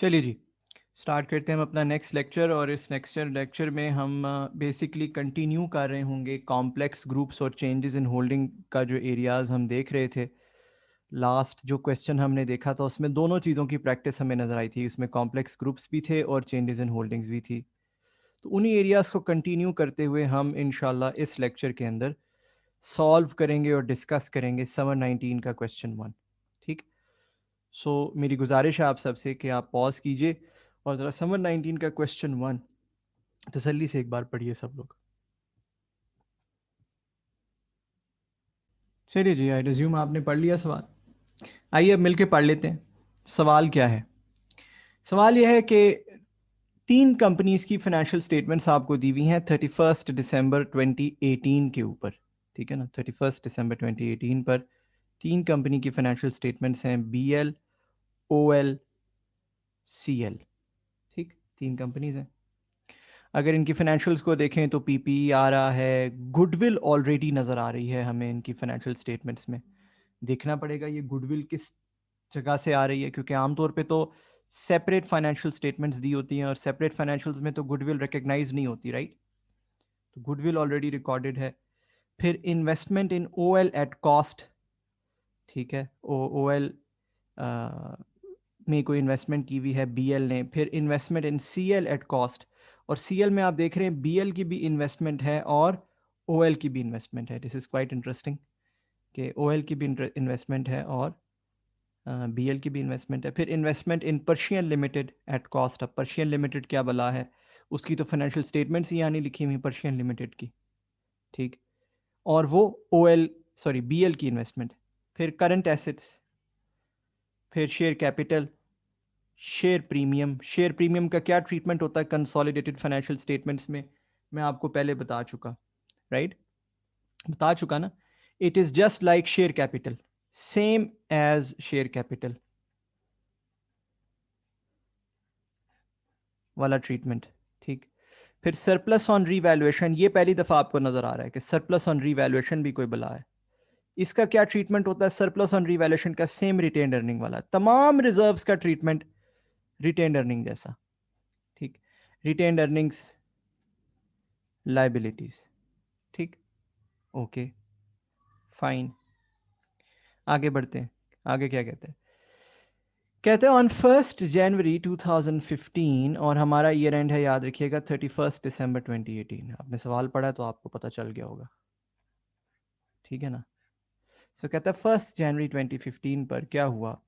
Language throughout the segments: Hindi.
चलिए जी, स्टार्ट करते हैं हम अपना नेक्स्ट लेक्चर। और इस नेक्स्ट लेक्चर में हम बेसिकली कंटिन्यू कर रहे होंगे कॉम्प्लेक्स ग्रुप्स और चेंजेस इन होल्डिंग का जो एरियाज़ हम देख रहे थे। लास्ट जो क्वेश्चन हमने देखा था उसमें दोनों चीज़ों की प्रैक्टिस हमें नज़र आई थी, इसमें कॉम्प्लेक्स ग्रुप्स भी थे और चेंजेस इन होल्डिंग्स भी थी। तो उन्हीं एरियाज़ को कंटिन्यू करते हुए हम इंशाल्लाह इस लेक्चर के अंदर सॉल्व करेंगे और डिस्कस करेंगे समर 19 का क्वेश्चन 1। ठीक। सो मेरी गुजारिश है आप सबसे कि आप पॉज कीजिए और ज़रा समर 19 का क्वेश्चन 1 तसल्ली से एक बार पढ़िए सब लोग। चलिए जी, आई रिज्यूम आपने पढ़ लिया सवाल। आइए अब मिलके पढ़ लेते हैं सवाल क्या है। सवाल यह है कि तीन कंपनीज की फाइनेंशियल स्टेटमेंट्स आपको दी हुई हैं 31 दिसंबर 2018 के ऊपर। ठीक है ना, 31 दिसंबर 2018 पर तीन कंपनी की फाइनेंशियल स्टेटमेंट्स हैं, BL, OL, CL। ठीक, तीन कंपनीज हैं। अगर इनकी फाइनेंशियल्स को देखें तो PPE आ रहा है, गुडविल ऑलरेडी नज़र आ रही है हमें इनकी फाइनेंशियल स्टेटमेंट्स में। देखना पड़ेगा ये गुडविल किस जगह से आ रही है, क्योंकि आमतौर पे तो सेपरेट फाइनेंशियल स्टेटमेंट्स दी होती हैं और सेपरेट फाइनेंशियल्स में तो गुडविल रिकग्नाइज नहीं होती, राइट। तो गुडविल ऑलरेडी रिकॉर्डेड है। फिर investment in OL at cost. ठीक है, OL में कोई इन्वेस्टमेंट की हुई है BL ने। फिर investment in CL at cost, और CL में आप देख रहे हैं BL की भी इन्वेस्टमेंट है और OL की भी इन्वेस्टमेंट है। दिस इज़ क्वाइट इंटरेस्टिंग कि OL की भी इन्वेस्टमेंट है और BL की भी इन्वेस्टमेंट है। फिर investment in Persian limited at cost. अब पर्शियन लिमिटेड क्या बला है, उसकी तो फाइनेंशियल स्टेटमेंट्स ही यहाँ नहीं लिखी हुई पर्शियन लिमिटेड की। ठीक, और वो BL की इन्वेस्टमेंट। फिर करंट एसेट्स, फिर शेयर कैपिटल, शेयर प्रीमियम का क्या ट्रीटमेंट होता है कंसोलिडेटेड फाइनेंशियल स्टेटमेंट्स में, मैं आपको पहले बता चुका, राइट, बता चुका ना। It is just like share capital, same as share capital वाला ट्रीटमेंट। ठीक। फिर सरप्लस ऑन रीवैल्यूएशन, ये पहली दफा आपको नजर आ रहा है कि सरप्लस ऑन रीवैल्यूएशन भी कोई बला है। इसका क्या ट्रीटमेंट होता है सरप्लस ऑन रीवैल्यूएशन का, सेम रिटेन्ड अर्निंग वाला, तमाम रिजर्व्स का ट्रीटमेंट रिटेन्ड अर्निंग जैसा। ठीक, रिटेन्ड अर्निंग्स, लाइबिलिटीज। ठीक, ओके, फाइन। आगे बढ़ते हैं। आगे क्या कहते हैं, कहते हैं ऑन 1 जनवरी 2015, और हमारा ईयर एंड है याद रखिएगा 31 दिसंबर 2018। आपने सवाल पढ़ा तो आपको पता चल गया होगा, ठीक है ना। सो कहता है 1 जनवरी 2015 पर क्या हुआ,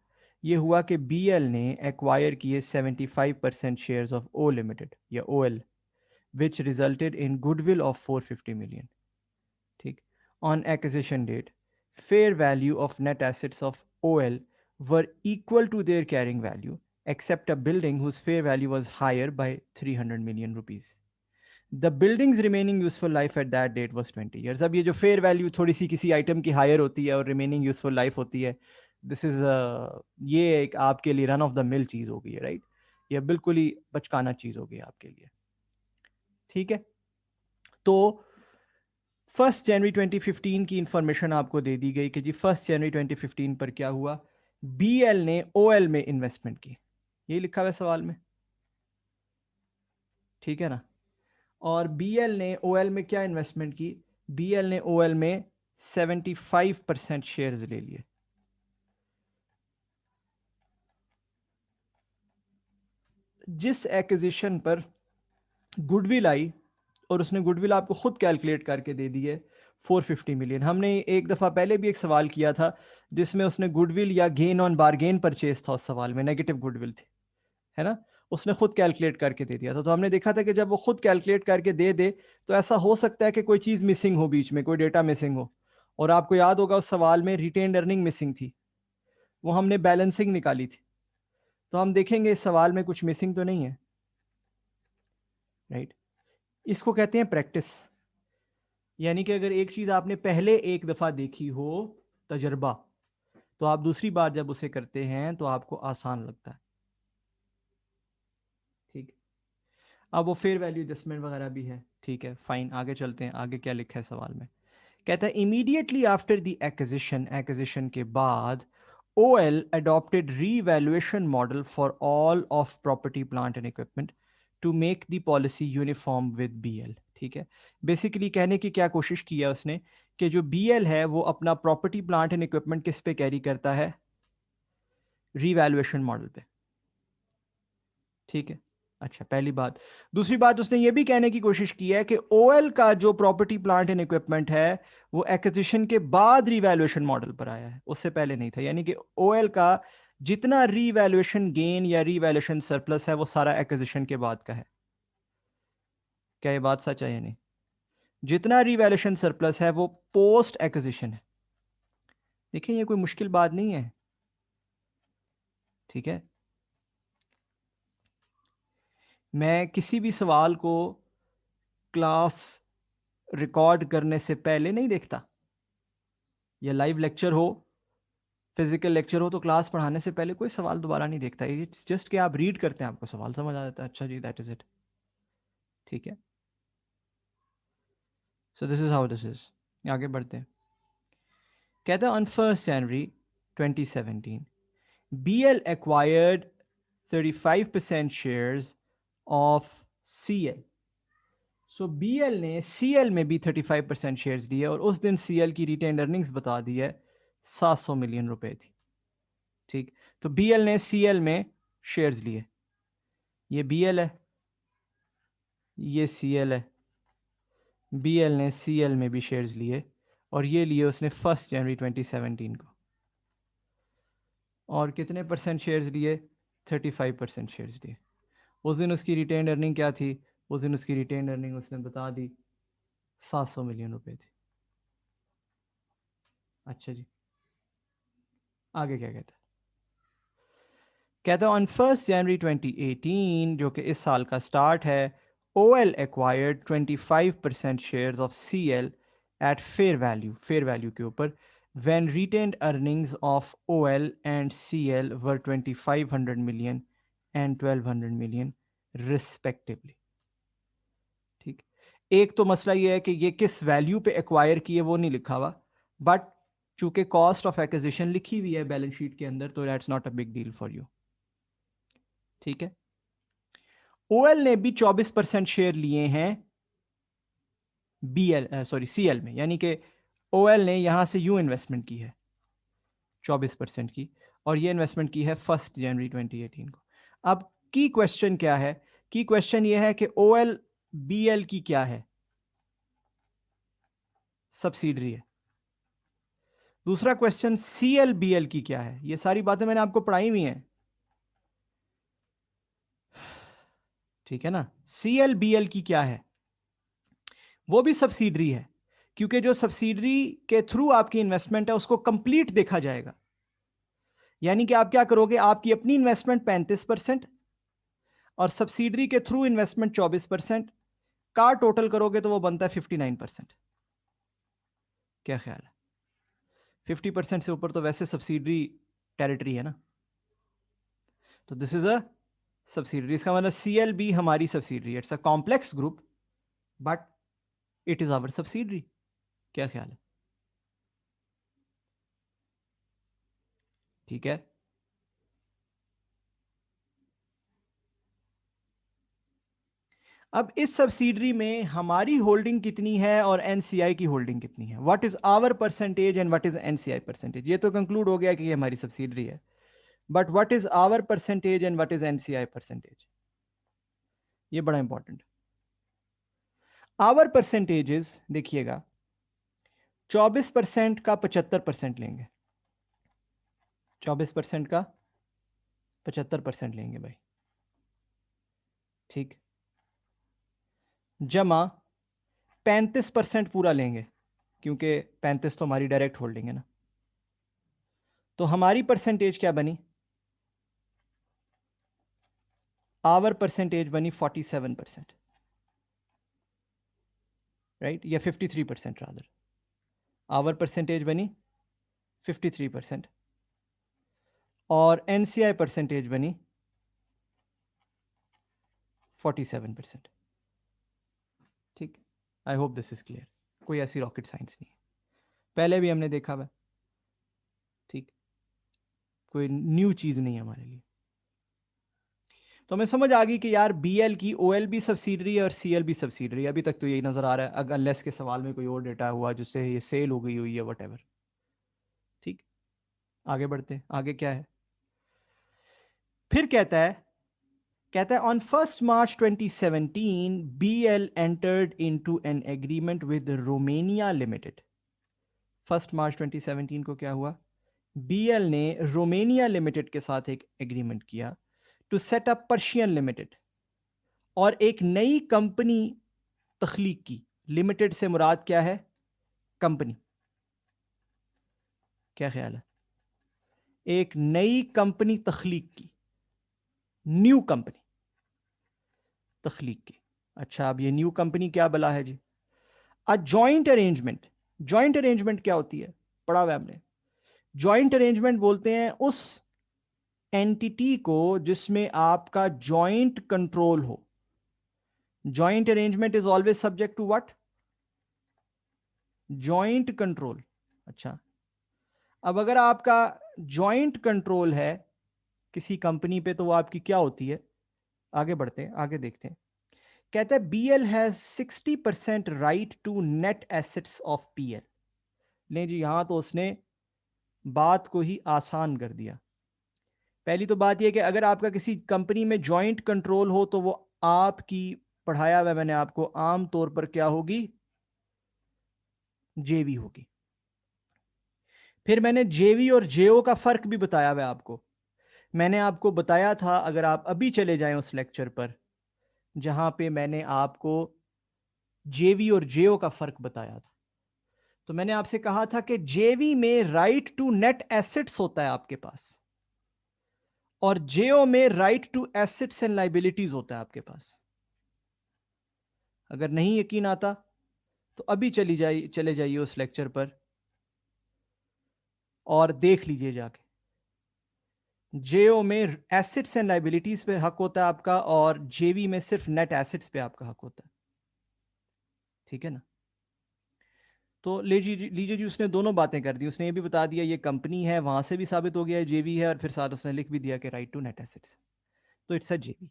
ये हुआ कि BL ने एक्वायर किए 75% शेयर्स ऑफ O लिमिटेड या OL, which resulted in goodwill of 450 million. ठीक, on acquisition date fair value of net assets of OL were equal to their carrying value except a building whose fair value was higher by 300 million rupees. The building's remaining useful life at that date was 20 years. अब ये जो फेयर वैल्यू थोड़ी सी किसी आइटम की हायर होती है और रिमेनिंग यूजफुल लाइफ होती है, दिस इज ये एक आपके लिए रन ऑफ द मिल चीज हो गई है, राइट। ये बिल्कुल ही बचकाना चीज हो गई आपके लिए, ठीक है। तो 1 जनवरी 2015 की इंफॉर्मेशन आपको दे दी गई कि जी 1 जनवरी 2015 पर क्या हुआ, BL ने OL में इन्वेस्टमेंट की, यही लिखा हुआ है सवाल में, ठीक है ना। और BL ने OL में क्या इन्वेस्टमेंट की, BL ने OL में 75% शेयर्स ले लिए। जिस एक्विजिशन पर गुडविल आई, और उसने गुडविल आपको खुद कैलकुलेट करके दे दी है 450 मिलियन। हमने एक दफ़ा पहले भी एक सवाल किया था जिसमें उसने गुडविल या गेन ऑन बारगेन परचेज था, उस सवाल में नेगेटिव गुडविल थी, है ना। उसने खुद कैलकुलेट करके दे दिया था। तो हमने देखा था कि जब वो खुद कैलकुलेट करके दे दे तो ऐसा हो सकता है कि कोई चीज़ मिसिंग हो, बीच में कोई डेटा मिसिंग हो। और आपको याद होगा उस सवाल में रिटेन्ड अर्निंग मिसिंग थी, वो हमने बैलेंसिंग निकाली थी। तो हम देखेंगे इस सवाल में कुछ मिसिंग तो नहीं है, राइट। इसको कहते हैं प्रैक्टिस, यानी कि अगर एक चीज आपने पहले एक दफा देखी हो, तजर्बा, तो आप दूसरी बार जब उसे करते हैं तो आपको आसान लगता है, ठीक। अब वो फेयर वैल्यू एडजस्टमेंट वगैरह भी है, ठीक है, फाइन। आगे चलते हैं, आगे क्या लिखा है सवाल में। कहता है immediately after the acquisition, acquisition के बाद OL adopted revaluation model for all of property, plant and equipment to make the policy uniform with BL. ठीक है, बेसिकली कहने की क्या कोशिश किया उसने कि जो BL है वो अपना प्रॉपर्टी, प्लांट एंड इक्विपमेंट किस पे कैरी करता है, रीवैल्यूएशन मॉडल पे। ठीक है, अच्छा पहली बात। दूसरी बात, उसने ये भी कहने की कोशिश की है कि ओएल का जो प्रॉपर्टी, प्लांट एंड इक्विपमेंट है वो एक्विजिशन के बाद रीवैल्यूएशन मॉडल पर आया है, उससे पहले नहीं था। यानी कि ओएल का जितना रीवैल्यूएशन गेन या रीवैल्यूएशन सरप्लस है वो सारा एक्विजिशन के बाद का है। क्या ये बात सच है या नहीं? जितना रीवैल्यूएशन सरप्लस है वो पोस्ट एक्विजिशन है। देखिए ये कोई मुश्किल बात नहीं है। ठीक है, मैं किसी भी सवाल को क्लास रिकॉर्ड करने से पहले नहीं देखता, या लाइव लेक्चर हो, फिजिकल लेक्चर हो, तो क्लास पढ़ाने से पहले कोई सवाल दोबारा नहीं देखता। इट्स जस्ट कि आप रीड करते हैं, आपको सवाल समझ आ जाता है, अच्छा जी दैट इज इट। ठीक है, so this is how this is. आगे बढ़ते हैं। कहता है on 1 January 2017 BL acquired 35% shares of CL। So BL ने CL में भी 35% शेयर्स लिए और उस दिन CL की रिटेन अर्निंग्स बता दी है 700 मिलियन रुपए थी। ठीक, तो BL ने CL में शेयर्स लिए, ये BL है, ये CL है। BL ने CL में भी शेयर्स लिए और ये लिए उसने 1 जनवरी 2017 को। और कितने परसेंट शेयर्स लिए? 35% शेयर्स लिए। उस दिन उसकी रिटेन अर्निंग क्या थी? उस दिन उसकी रिटेन अर्निंग उसने बता दी 700 मिलियन रुपए थी। अच्छा जी, आगे क्या कहता है? कहता है ऑन 1 जनवरी 2018, जो कि इस साल का स्टार्ट है, OL acquired 25% shares of CL at fair value, fair value के ऊपर, when retained earnings of OL and CL were 2500 million and 1200 million respectively। ठीक, एक तो मसला ये है कि ये किस वैल्यू पे एक्वायर किए वो नहीं लिखा हुआ, बट चूंकि कॉस्ट ऑफ एक्विजिशन लिखी हुई है बैलेंस शीट के अंदर, तो that's not a big deal for you. ठीक है, ओएल ने भी 24% शेयर लिए हैं सीएल में, यानी कि ओएल ने यहां से यूं इन्वेस्टमेंट की है 24% की, और ये इन्वेस्टमेंट की है 1 जनवरी 2018 को। अब की क्वेश्चन क्या है? की क्वेश्चन ये है कि ओएल बीएल की क्या है? सब्सिडरी है। दूसरा क्वेश्चन सीएल बीएल की क्या है? ये सारी बातें मैंने आपको पढ़ाई हुई हैं। ठीक है ना, सीएल बीएल की क्या है? वो भी सब्सिडरी है, क्योंकि जो सब्सिडरी के थ्रू आपकी इन्वेस्टमेंट है उसको कंप्लीट देखा जाएगा। यानी कि आप क्या करोगे, आपकी अपनी इन्वेस्टमेंट 35% और सब्सिडरी के थ्रू इन्वेस्टमेंट 24% का टोटल करोगे तो वो बनता है 59%। क्या ख्याल है? 50% से ऊपर तो वैसे सब्सिडरी टेरिटरी है ना, तो दिस इज अ सब्सिडरी। इसका मतलब CLB हमारी subsidiary, it's a complex group but it is our subsidiary. क्या ख्याल है? ठीक है, अब इस सब्सिडरी में हमारी होल्डिंग कितनी है और एनसीआई की होल्डिंग कितनी है? What is our percentage and what is NCI percentage? ये तो कंक्लूड हो गया कि ये हमारी सब्सिडरी है, but what is our percentage and what is NCI percentage? ये बड़ा इंपॉर्टेंट। आवर परसेंटेजेस देखिएगा, 24% का 75% लेंगे, 24% का 75% लेंगे भाई। ठीक, जमा 35% पूरा लेंगे, क्योंकि 35 तो हमारी डायरेक्ट होल्डिंग है ना, तो हमारी परसेंटेज क्या बनी? आवर परसेंटेज बनी 47%, राइट, या 53% रादर। आवर परसेंटेज बनी 53% और एनसीआई परसेंटेज बनी 47%। ठीक, आई होप दिस इज क्लियर। कोई ऐसी रॉकेट साइंस नहीं है, पहले भी हमने देखा हुआ। ठीक, कोई न्यू चीज नहीं है हमारे लिए। तो हमें समझ आ गई कि यार बीएल की ओएल भी सब्सिडरी है और सीएल भी सब्सिडरी है। अभी तक तो यही नजर आ रहा है, अगर अनलेस के सवाल में कोई और डेटा हुआ जिससे ये सेल हो गई हुई है वट। ठीक, आगे बढ़ते हैं, आगे क्या है। फिर कहता है on 1 March 2017 BL entered into an agreement with Romania limited. 1 March 2017 को क्या हुआ, बीएल ने रोमेनिया लिमिटेड के साथ एक एग्रीमेंट किया to set up Persian limited, और एक नई कंपनी तख्लीक की। लिमिटेड से मुराद क्या है, कंपनी। क्या ख्याल है, एक नई कंपनी तख्लीक की, न्यू कंपनी तख्लीक की। अच्छा, अब ये न्यू कंपनी क्या बला है जी, a joint arrangement. Joint arrangement क्या होती है, पढ़ा हुआ हमने। जॉइंट अरेंजमेंट बोलते हैं उस एंटिटी को जिसमें आपका जॉइंट कंट्रोल हो। Joint arrangement is always subject to what, joint control. अच्छा, अब अगर आपका जॉइंट कंट्रोल है किसी कंपनी पे तो वो आपकी क्या होती है। आगे बढ़ते हैं, आगे देखते हैं। कहता है BL has 60% right to net assets of PL. नहीं जी, यहां तो उसने बात को ही आसान कर दिया। पहली तो बात यह कि अगर आपका किसी कंपनी में जॉइंट कंट्रोल हो तो वो आपकी, पढ़ाया हुआ मैंने आपको, आम तौर पर क्या होगी, जेवी होगी। फिर मैंने जेवी और जेओ का फर्क भी बताया हुआ आपको। मैंने आपको बताया था, अगर आप अभी चले जाएं उस लेक्चर पर जहां पे मैंने आपको जेवी और जेओ का फर्क बताया था, तो मैंने आपसे कहा था कि जेवी में राइट टू नेट एसेट्स होता है आपके पास, और जेओ में right to assets and liabilities होता है आपके पास। अगर नहीं यकीन आता तो अभी चले जाइए उस लेक्चर पर और देख लीजिए जाके। जेओ में एसेट्स एंड लाइबिलिटीज पे हक होता है आपका, और जेवी में सिर्फ नेट एसेट्स पे आपका हक होता है। ठीक है ना। तो लीजिए जी, उसने दोनों बातें कर दी। उसने ये भी बता दिया ये कंपनी है, वहां से भी साबित हो गया है जेवी है, और फिर साथ उसने लिख भी दिया कि राइट टू नेट एसेट्स, तो इट्स अ जेवी।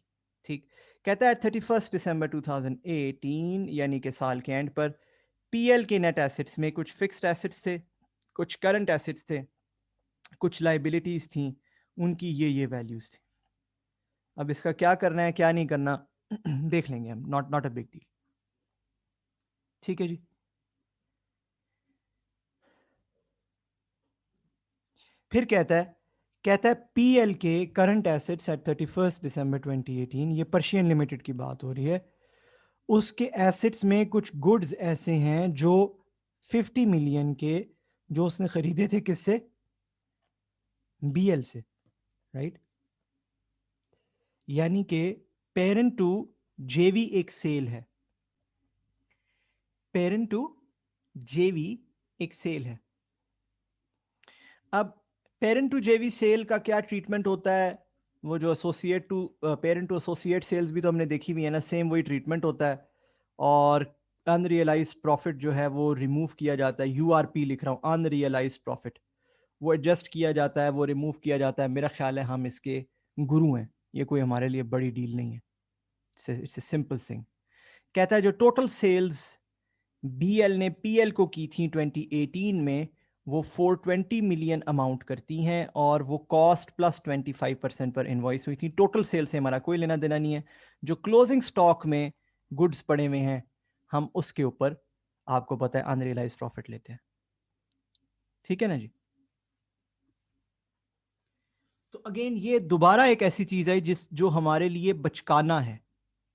ठीक। कहता है 31 दिसंबर 2018 यानी कि साल के एंड पर पीएल के नेट एसेट्स में कुछ फिक्स्ड एसेट्स थे, कुछ करंट एसेट्स थे, कुछ लाइबिलिटीज थी, उनकी ये वैल्यूज थी। अब इसका क्या करना है क्या नहीं करना देख लेंगे हम, not not a big deal. ठीक है जी। फिर कहता है पीएल के करंट एसेट्स एट 31 दिसंबर 2018, ये पर्शियन लिमिटेड की बात हो रही है, उसके एसेट्स में कुछ गुड्स ऐसे हैं जो 50 मिलियन के, जो उसने खरीदे थे किससे, बीएल से, राइट। यानी कि पेरेंट टू जेवी एक सेल है, पेरेंट टू जेवी एक सेल है। अब पेरेंट टू जेवी सेल का क्या ट्रीटमेंट होता है, वो जो associate to parent to associate sales भी तो हमने देखी हुई है ना, सेम वही ट्रीटमेंट होता है। और अनरियलाइज प्रॉफिट जो है वो रिमूव किया जाता है, यूआरपी लिख रहा हूँ, अनरियलाइज प्रॉफिट, वो एडजस्ट किया जाता है, वो रिमूव किया जाता है। मेरा ख्याल है हम इसके गुरु हैं, ये कोई हमारे लिए बड़ी डील नहीं है, इट्स ए सिंपल थिंग। कहता है जो टोटल सेल्स बीएल ने पीएल को की थी 2018 में, वो 420 मिलियन अमाउंट करती हैं, और वो कॉस्ट प्लस 25% पर इनवॉइस हुई थी। टोटल सेल से हमारा कोई लेना देना नहीं है। जो क्लोजिंग स्टॉक में गुड्स पड़े हुए हैं, हम उसके ऊपर, आपको पता है, अनरियलाइज प्रॉफिट लेते हैं। ठीक है ना जी। तो अगेन ये दोबारा एक ऐसी चीज है जो हमारे लिए बचकाना है,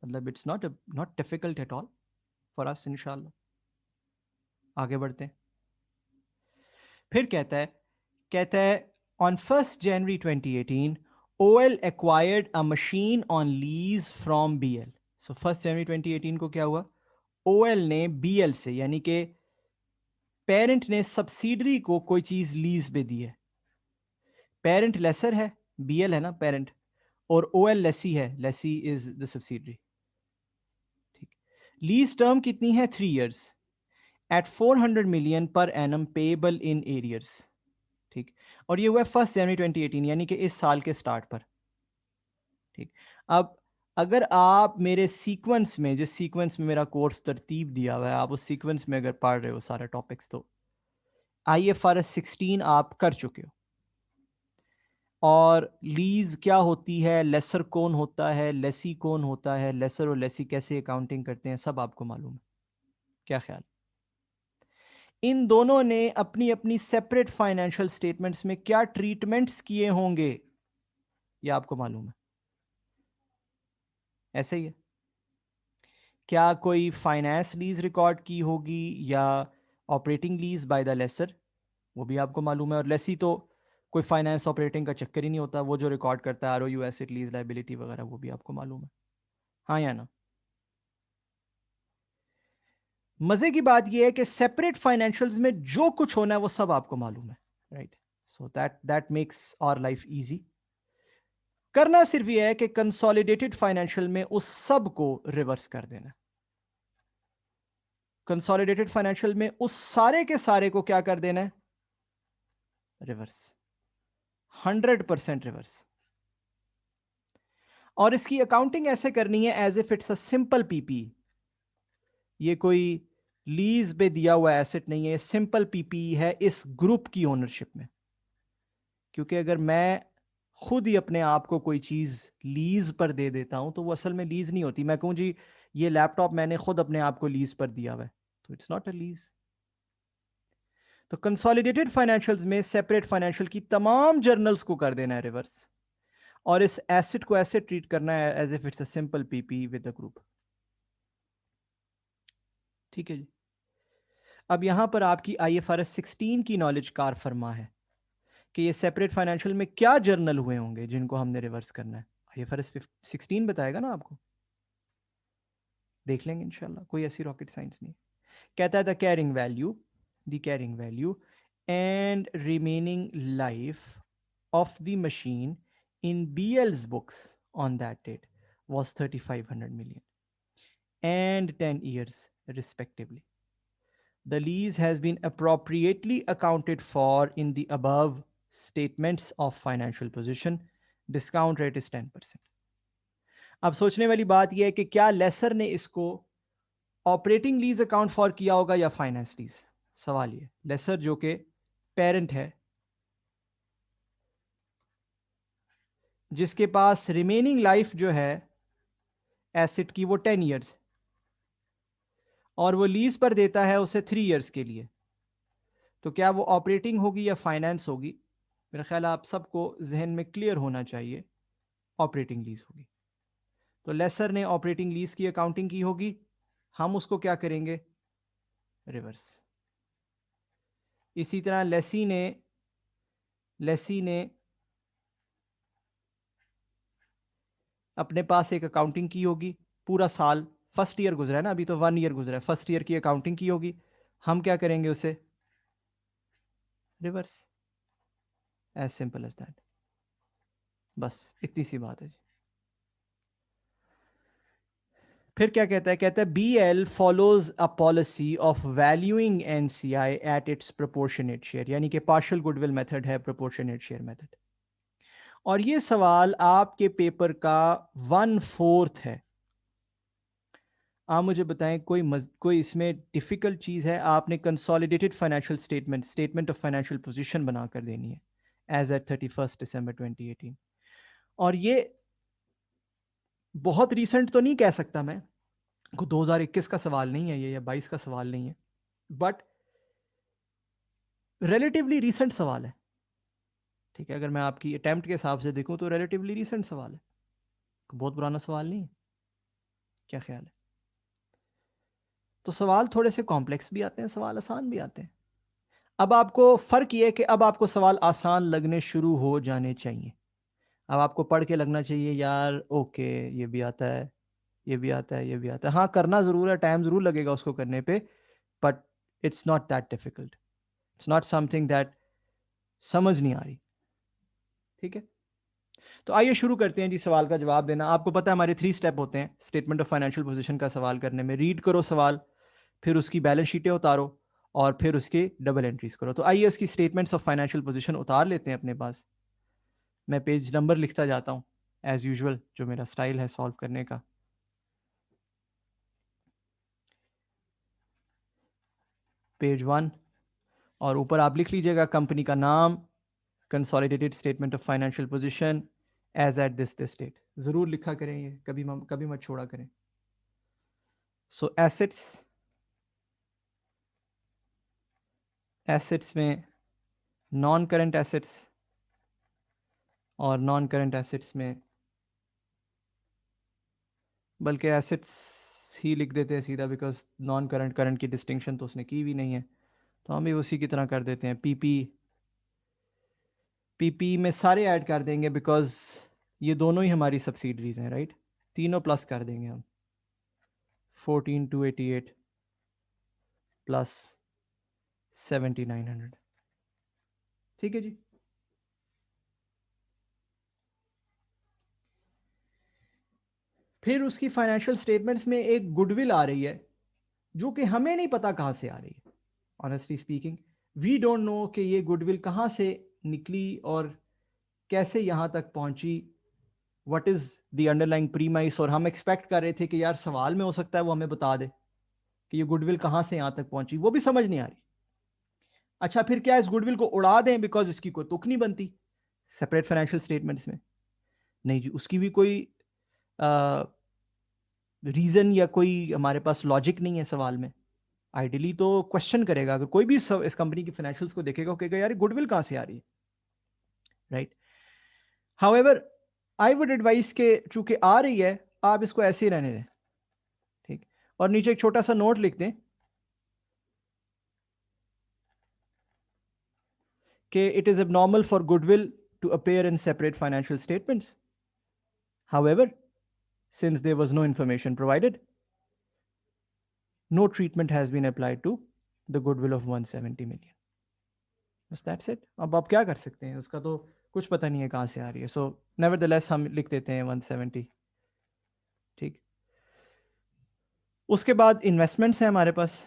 मतलब it's not difficult at all for us इंशाल्लाह। आगे बढ़ते हैं। फिर कहता है on 1 January 2018 OL acquired a machine on lease from BL. So 1 जनवरी 2018 को क्या हुआ, ओएल ने बीएल से, यानी कि पेरेंट ने सब्सिडरी को कोई चीज लीज पे दी है। पेरेंट लेसर है, बीएल है ना पेरेंट, और ओएल लेसी है, लेसी इज द सब्सिडरी। ठीक। लीज टर्म कितनी है, 3 years at 400 million per annum payable in arrears. ठीक। और ये हुआ 1 जनवरी 2018, यानी कि इस साल के स्टार्ट पर। ठीक, अब अगर आप मेरे सीक्वेंस में, जिस सीक्वेंस में मेरा कोर्स तरतीब दिया हुआ है, आप उस सीक्वेंस में अगर पढ़ रहे हो सारे टॉपिक्स, तो IFRS 16 आप कर चुके हो। और लीज क्या होती है, लेसर कौन होता है, लेसी कौन होता है, लेसर और लेसी कैसे अकाउंटिंग करते हैं, सब आपको मालूम है। क्या ख्याल? इन दोनों ने अपनी अपनी सेपरेट फाइनेंशियल स्टेटमेंट्स में क्या ट्रीटमेंट्स किए होंगे, यह आपको मालूम है। ऐसे ही है। क्या कोई फाइनेंस लीज रिकॉर्ड की होगी या operating lease by the lessor, वो भी आपको मालूम है। और लेसी तो कोई फाइनेंस ऑपरेटिंग का चक्कर ही नहीं होता, वो जो रिकॉर्ड करता है ROU, एसेट, लीज, लायबिलिटी वगैरह, वो भी आपको मालूम है। हाँ या ना? मजे की बात यह है कि सेपरेट फाइनेंशियल्स में जो कुछ होना है वो सब आपको मालूम है, right? So that makes our life easy. करना सिर्फ यह है कि कंसोलिडेटेड फाइनेंशियल में उस सब को रिवर्स कर देना। कंसोलिडेटेड फाइनेंशियल में उस सारे के सारे को क्या कर देना है? रिवर्स। 100% रिवर्स। और इसकी अकाउंटिंग ऐसे करनी है as if it's a simple PP. ये कोई लीज पे दिया हुआ एसेट नहीं है, सिंपल पीपी है इस ग्रुप की ओनरशिप में। क्योंकि अगर मैं खुद ही अपने आप को कोई चीज लीज पर दे देता हूं तो वो असल में लीज नहीं होती। मैं कहूं जी ये लैपटॉप मैंने खुद अपने आप को लीज पर दिया हुआ है, तो इट्स नॉट अ लीज। तो कंसोलिडेटेड फाइनेंशियल्स में सेपरेट फाइनेंशियल की तमाम जर्नल्स को कर देना है रिवर्स, और इस एसेट को ऐसे ट्रीट करना है as if it's a simple PP with the group. ठीक है जी। अब यहां पर आपकी IFRS 16 की नॉलेज कार फरमा है कि ये सेपरेट फाइनेंशियल में क्या जर्नल हुए होंगे जिनको हमने रिवर्स करना है। IFRS 16 बताएगा ना आपको, देख लेंगे इंशाल्लाह, कोई ऐसी रॉकेट साइंस नहीं। कहता है the carrying value and remaining life of the machine in BL's books on that date was 3500 million and 10 years respectively. The lease has been appropriately accounted for in the above statements of financial position. Discount rate is 10%. अब सोचने वाली बात यह है कि क्या लेसर ने इसको ऑपरेटिंग लीज अकाउंट फॉर किया होगा या फाइनेंस लीज। सवाल ये, लेसर जो कि पेरेंट है, जिसके पास रिमेनिंग लाइफ जो है एसेट की वो 10 इयर्स, और वो लीज पर देता है उसे 3 इयर्स के लिए, तो क्या वो ऑपरेटिंग होगी या फाइनेंस होगी? मेरा ख्याल आप सबको जहन में क्लियर होना चाहिए, ऑपरेटिंग लीज होगी। तो लेसर ने ऑपरेटिंग लीज की अकाउंटिंग की होगी, हम उसको क्या करेंगे? रिवर्स। इसी तरह लेसी ने अपने पास एक अकाउंटिंग की होगी, पूरा साल, फर्स्ट ईयर गुजरा है ना, अभी तो 1 ईयर गुजरा है, फर्स्ट ईयर की अकाउंटिंग की होगी, हम क्या करेंगे? उसे reverse. As simple as that. बस इतनी सी बात है जी। फिर क्या कहता है? कहता है BL follows a policy of valuing NCI at its proportionate share, यानी कि पार्शियल गुडविल मेथड है प्रोपोर्शनेट शेयर मेथड। और ये सवाल आपके पेपर का 1/4 है। आप मुझे बताएं कोई इसमें डिफिकल्ट चीज है? आपने consolidated financial statement of financial position बनाकर देनी है एज एट 31 दिसंबर 2018। और ये बहुत रीसेंट तो नहीं कह सकता मैं, 2021 का सवाल नहीं है ये, या 22 का सवाल नहीं है, बट रिलेटिवली रीसेंट सवाल है। ठीक है, अगर मैं आपकी अटेम्प्ट के हिसाब से देखूं तो रिलेटिवली रीसेंट सवाल है, बहुत पुराना सवाल नहीं है। क्या ख्याल है? तो सवाल थोड़े से कॉम्प्लेक्स भी आते हैं, सवाल आसान भी आते हैं। अब आपको फर्क ये है कि अब आपको सवाल आसान लगने शुरू हो जाने चाहिए। अब आपको पढ़ के लगना चाहिए यार ओके ये भी आता है, ये भी आता है, ये भी आता है। हाँ करना जरूर है, टाइम जरूर लगेगा उसको करने पे, but it's not that difficult, it's not something that समझ नहीं आ रही। ठीक है, तो आइए शुरू करते हैं जी सवाल का जवाब देना। आपको पता है हमारे 3 स्टेप होते हैं स्टेटमेंट ऑफ फाइनेंशियल पोजीशन का सवाल करने में। रीड करो सवाल, फिर उसकी बैलेंस शीटें उतारो, और फिर उसके डबल एंट्रीज करो। तो आइए उसकी स्टेटमेंट्स ऑफ फाइनेंशियल पोजीशन उतार लेते हैं अपने पास। मैं पेज नंबर लिखता जाता हूँ एज यूजुअल, जो मेरा स्टाइल है सॉल्व करने का। पेज 1, और ऊपर आप लिख लीजिएगा कंपनी का नाम, consolidated statement of financial position as at this date. जरूर लिखा करें, ये कभी मत छोड़ा करें। सो एसेट्स में नॉन करंट एसेट्स, और नॉन करंट एसेट्स में, बल्कि एसेट्स ही लिख देते हैं सीधा, बिकॉज नॉन करंट करंट की डिस्टिंक्शन तो उसने की भी नहीं है, तो हम भी उसी की तरह कर देते हैं। पीपी में सारे ऐड कर देंगे, बिकॉज ये दोनों ही हमारी सब्सिडरीज हैं, राइट। तीनों प्लस कर देंगे हम, 14,288 प्लस 7,900। ठीक है जी। फिर उसकी फाइनेंशियल स्टेटमेंट्स में एक गुडविल आ रही है, जो कि हमें नहीं पता कहां से आ रही है। Honestly speaking, we don't know कि ये गुडविल कहां से निकली और कैसे यहां तक पहुंची। What is the underlying premise, और हम एक्सपेक्ट कर रहे थे कि यार सवाल में हो सकता है वो हमें बता दे कि ये गुडविल कहां से यहां तक पहुंची, वो भी समझ नहीं आ रही। अच्छा, फिर क्या इस गुडविल को उड़ा दें बिकॉज इसकी कोई तुक नहीं बनती सेपरेट फाइनेंशियल स्टेटमेंट्स में? नहीं जी, उसकी भी कोई रीजन या कोई हमारे पास लॉजिक नहीं है सवाल में। आइडियली तो क्वेश्चन करेगा, अगर कोई भी इस कंपनी की फाइनेंशियल्स को देखेगा, कहेगा यार गुडविल कहां से आ रही है, right. However, I would advise के चूंकि आ रही है, आप इसको ऐसे ही रहने दें, ठीक। और नीचे एक छोटा सा नोट लिख दें कि it is abnormal for goodwill to appear in separate financial statements. However, since there was no information provided, no treatment has been applied to the goodwill of 170 million. बस that's it। अब आप क्या कर सकते हैं, उसका तो कुछ पता नहीं है कहां से आ रही है। सो नेवरदलेस हम लिख देते हैं 170, ठीक। उसके बाद इन्वेस्टमेंट्स हैं हमारे पास,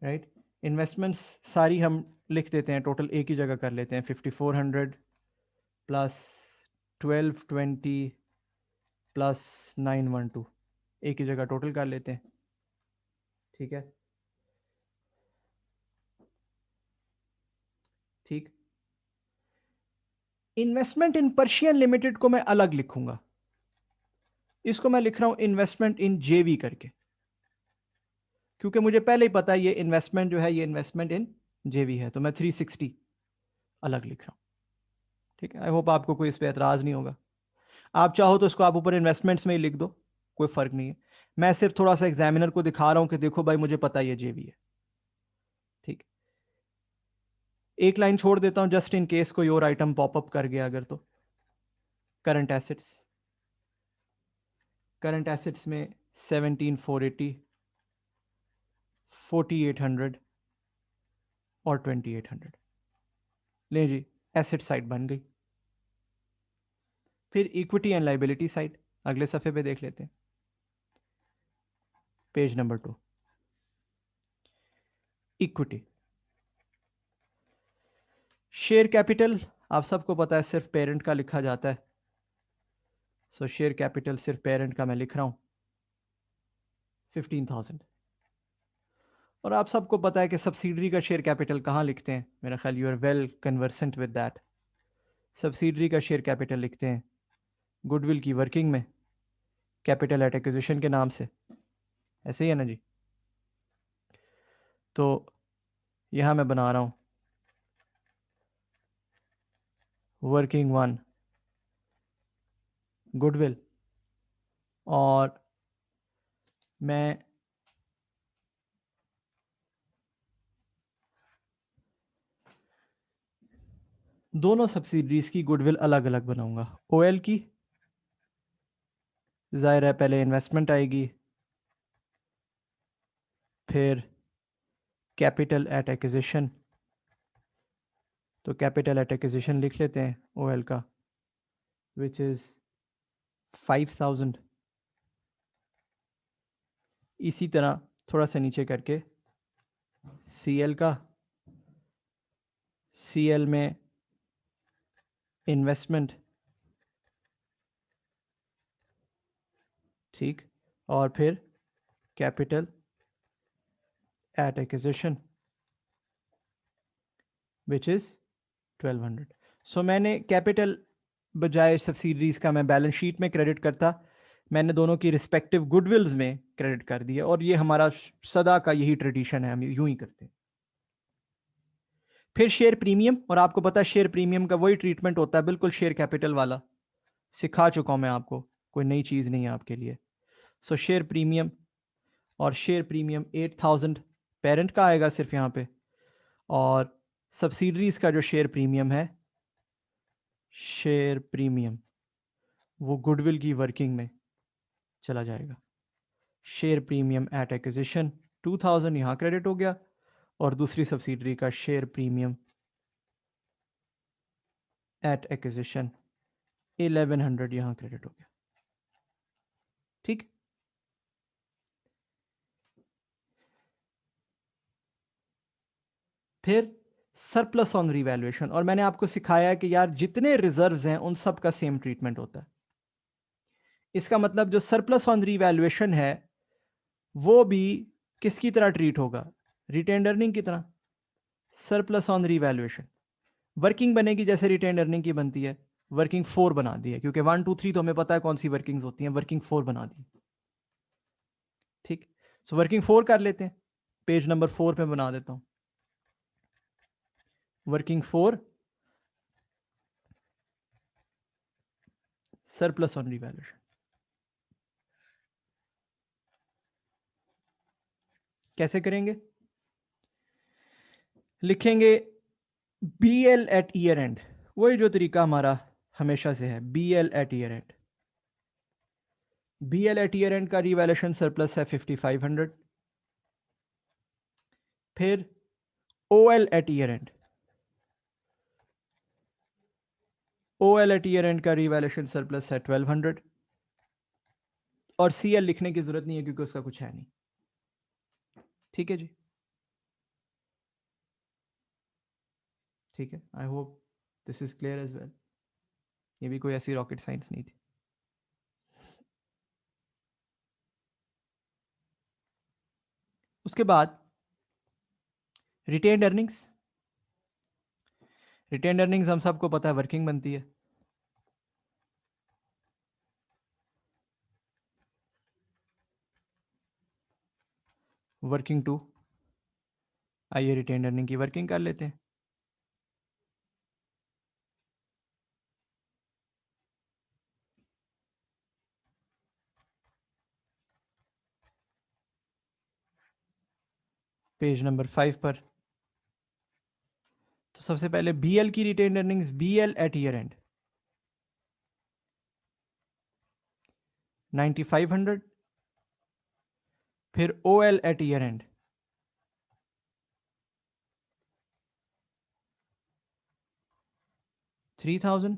राइट। इन्वेस्टमेंट्स सारी हम लिख देते हैं, टोटल एक ही जगह कर लेते हैं। 5400 प्लस 1220 प्लस 912, एक ही जगह टोटल कर लेते हैं, ठीक है। ठीक। इन्वेस्टमेंट इन पर्शियन लिमिटेड को मैं अलग लिखूंगा, इसको मैं लिख रहा हूं इन्वेस्टमेंट इन जेवी करके, क्योंकि मुझे पहले ही पता है ये इन्वेस्टमेंट जो है ये इन्वेस्टमेंट इन जेवी है, तो मैं 360 अलग लिख रहा हूं, ठीक है। आई होप आपको कोई इस पर एतराज नहीं होगा। आप चाहो तो इसको आप ऊपर इन्वेस्टमेंट्स में ही लिख दो, कोई फर्क नहीं है। मैं सिर्फ थोड़ा सा एग्जामिनर को दिखा रहा हूं कि देखो भाई मुझे पता है ये जेवी है, ठीक। एक लाइन छोड़ देता हूं जस्ट इन केस कोई और आइटम पॉपअप कर गया अगर, तो करंट एसेट्स, करंट एसेट्स में 17,480, 4,800 और 2,800। ले जी, एसेट साइड बन गई। फिर इक्विटी एंड लाइबिलिटी साइड अगले सफे पे देख लेते हैं, page number 2। Equity, share capital आप सबको पता है सिर्फ पेरेंट का लिखा जाता है। सो शेयर कैपिटल सिर्फ पेरेंट का मैं लिख रहा हूं 15,000। और आप सबको पता है कि सब्सिडरी का शेयर कैपिटल कहां लिखते हैं, मेरा ख्याल you are well conversant with that. Subsidiary का शेयर कैपिटल लिखते हैं गुडविल की वर्किंग में कैपिटल एट एक्विजिशन के नाम से, ऐसे ही है ना जी। तो यहां मैं बना रहा हूं वर्किंग 1 गुडविल, और मैं दोनों सब्सिडरीज की गुडविल अलग अलग बनाऊंगा। ओएल की जाहिर है पहले इन्वेस्टमेंट आएगी, फिर कैपिटल एट एक्विजिशन, तो कैपिटल एट एक्विजिशन लिख लेते हैं ओएल का, विच इज 5,000, इसी तरह थोड़ा सा नीचे करके CL का, CL में इन्वेस्टमेंट, ठीक, और फिर capital at acquisition which is 1200। सो मैंने कैपिटल बजाय सब्सिडरीज का मैं बैलेंस शीट में क्रेडिट करता, मैंने दोनों की रिस्पेक्टिव गुडविल्स में क्रेडिट कर दिया, और ये हमारा सदा का यही ट्रेडिशन है, हम यूं ही करते हैं। फिर शेयर प्रीमियम, और आपको पता है शेयर प्रीमियम का वही ट्रीटमेंट होता है बिल्कुल शेयर कैपिटल वाला, सिखा चुका हूं मैं आपको, कोई नई चीज नहीं है आपके लिए। सो शेयर प्रीमियम, और शेयर प्रीमियम 8000 पेरेंट का आएगा सिर्फ यहाँ पे, और सब्सिडरीज का जो शेयर प्रीमियम है, शेयर प्रीमियम वो गुडविल की वर्किंग में चला जाएगा। शेयर प्रीमियम एट एक्विजिशन 2000 यहाँ क्रेडिट हो गया, और दूसरी सब्सिडरी का शेयर प्रीमियम एट एक्विजिशन 1100 यहाँ क्रेडिट हो गया। ठीक, फिर सरप्लस ऑन रिवैल्यूएशन, और मैंने आपको सिखाया है कि यार जितने रिजर्व्स हैं उन सब का सेम ट्रीटमेंट होता है। इसका मतलब जो सरप्लस ऑन रिवैल्यूएशन है वो भी किसकी तरह ट्रीट होगा, रिटेन्ड अर्निंग की तरह। सरप्लस ऑन रिवैल्यूएशन वर्किंग बनेगी जैसे रिटेन्ड अर्निंग की बनती है, वर्किंग 4 बना दी है, क्योंकि 1 2 3 तो हमें पता है कौन सी वर्किंग्स होती हैं, वर्किंग 4 बना दी। ठीक, सो वर्किंग 4 कर लेते हैं, पेज नंबर 4 पे बना देता हूं वर्किंग 4 सरप्लस ऑन रिवैल्यूएशन। कैसे करेंगे, लिखेंगे BL एट ईयर एंड, वही जो तरीका हमारा हमेशा से है, BL at year end. BL at year end का रिवैल्यूएशन सरप्लस है 5500। फिर OL at year end, OL at year end का रिवैल्यूएशन सरप्लस है 1200, और CL लिखने की जरूरत नहीं है क्योंकि उसका कुछ है नहीं। ठीक है जी, ठीक है, I hope this is clear as well. ये भी कोई ऐसी रॉकेट साइंस नहीं थी। उसके बाद रिटेन्ड अर्निंग्स, रिटेन्ड अर्निंग्स हम सबको पता है वर्किंग बनती है, वर्किंग 2। आइए रिटेन्ड अर्निंग की वर्किंग कर लेते हैं। पेज नंबर 5 पर, तो सबसे पहले BL की retained earnings, BL at year end 9500, फिर OL एट ईयर एंड 3000,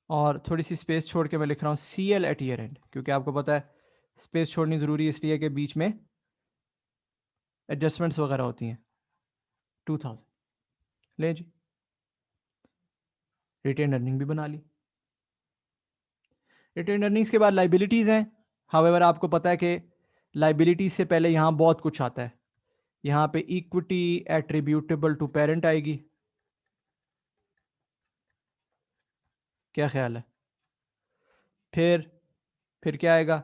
और थोड़ी सी स्पेस छोड़ के मैं लिख रहा हूं CL एट ईयर एंड, क्योंकि आपको पता है स्पेस छोड़नी जरूरी है इसलिए कि बीच में एडजस्टमेंट्स वगैरह होती हैं। 2000 ले जी, रिटेन्ड अर्निंग भी बना ली। रिटेन्ड अर्निंग्स के बाद लाइबिलिटीज हैं, हावेवर आपको पता है कि लाइबिलिटीज से पहले यहां बहुत कुछ आता है। यहां पे इक्विटी एट्रीब्यूटेबल टू पेरेंट आएगी, क्या ख्याल है। फिर क्या आएगा,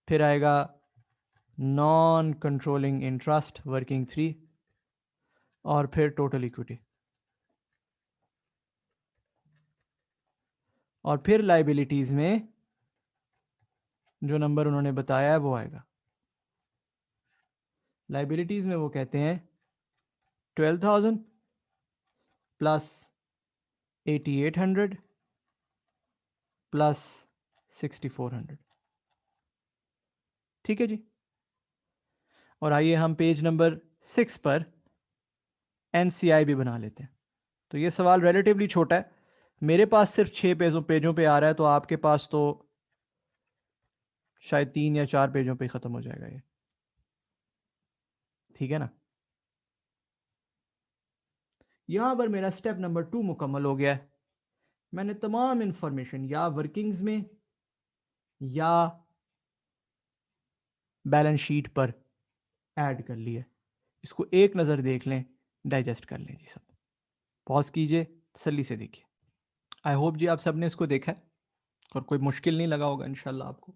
फिर आएगा नॉन कंट्रोलिंग इंटरेस्ट वर्किंग 3, और फिर टोटल इक्विटी, और फिर लाइबिलिटीज में जो नंबर उन्होंने बताया है वो आएगा। लाइबिलिटीज में वो कहते हैं 12,000 प्लस 8800 प्लस 6400। ठीक है जी, और आइए हम पेज नंबर 6 पर NCI भी बना लेते हैं। तो ये सवाल रिलेटिवली छोटा है, मेरे पास सिर्फ 6 पेजों पे आ रहा है, तो आपके पास तो शायद 3 या 4 पेजों पे खत्म हो जाएगा ये, ठीक है ना। यहां पर मेरा स्टेप नंबर 2 मुकम्मल हो गया है। मैंने तमाम इंफॉर्मेशन या वर्किंग्स में या बैलेंस शीट पर ऐड कर ली है। इसको एक नज़र देख लें, डाइजेस्ट कर लें जी सब। पॉज कीजिए, तसल्ली से देखिए। आई होप जी आप सबने इसको देखा है और कोई मुश्किल नहीं लगा होगा इंशाल्लाह आपको।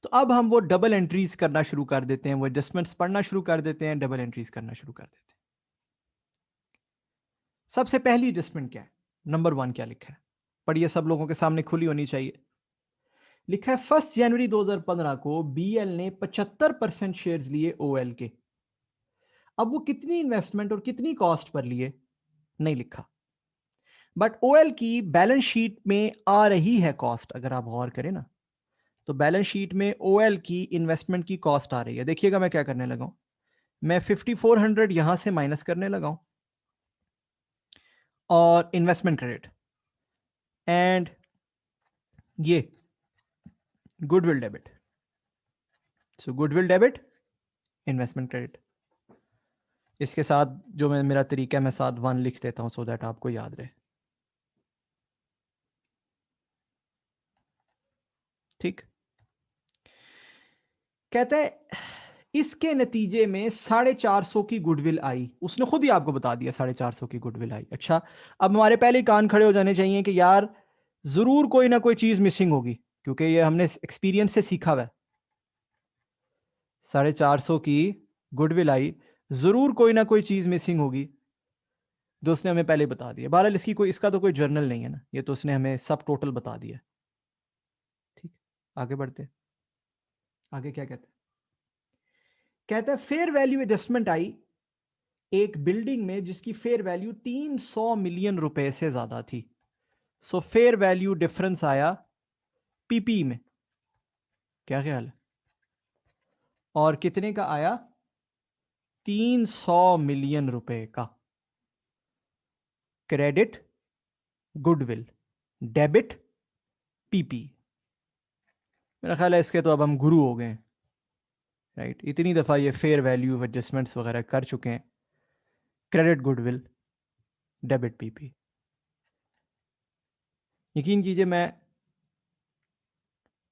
तो अब हम वो डबल एंट्रीज करना शुरू कर देते हैं, वो एडजस्टमेंट्स पढ़ना शुरू कर देते हैं, डबल एंट्रीज करना शुरू कर देते हैं। सबसे पहली एडजस्टमेंट क्या है? नंबर 1 क्या लिखा है? पढ़िए, सब लोगों के सामने खुली होनी चाहिए। लिखा है 1 जनवरी 2015 को बीएल ने 75% शेयर्स लिए ओएल के। अब वो कितनी इन्वेस्टमेंट और कितनी कॉस्ट पर लिए नहीं लिखा, बट ओएल की बैलेंस शीट में आ रही है कॉस्ट। अगर आप गौर करें ना, तो बैलेंस शीट में ओएल की इन्वेस्टमेंट की कॉस्ट आ रही है। देखिएगा मैं क्या करने लगा हूं, मैं 5400 यहां से माइनस करने लगा हूं और इन्वेस्टमेंट क्रेडिट एंड ये गुडविल डेबिट। सो गुडविल डेबिट, इन्वेस्टमेंट क्रेडिट। इसके साथ जो मैं मेरा तरीका है, मैं साथ 1 लिख देता हूं सो दैट आपको याद रहे, ठीक। कहते हैं इसके नतीजे में 450 की गुडविल आई। उसने खुद ही आपको बता दिया 450 की गुडविल आई। अच्छा, अब हमारे पहले कान खड़े हो जाने चाहिए कि यार जरूर कोई ना कोई चीज मिसिंग होगी, क्योंकि ये हमने एक्सपीरियंस से सीखा हुआ है। 450 की गुडविल आई, जरूर कोई ना कोई चीज मिसिंग होगी, जो उसने हमें पहले बता दिया। बहरहाल इसकी कोई, इसका तो कोई जर्नल नहीं है ना, ये तो उसने हमें सब टोटल बता दिया, ठीक। आगे बढ़ते हैं। आगे क्या कहते हैं? कहता है फेयर वैल्यू एडजस्टमेंट आई एक बिल्डिंग में जिसकी फेयर वैल्यू 300 मिलियन रुपए से ज्यादा थी। सो फेयर वैल्यू डिफरेंस आया पीपी में, क्या ख्याल है? और कितने का आया? 300 मिलियन रुपए का। Credit goodwill, debit PP. मेरा ख्याल है इसके तो अब हम गुरु हो गए, राइट। इतनी दफा ये फेयर वैल्यू एडजस्टमेंट्स वगैरह कर चुके हैं। Credit goodwill, debit PP. यकीन कीजिए, मैं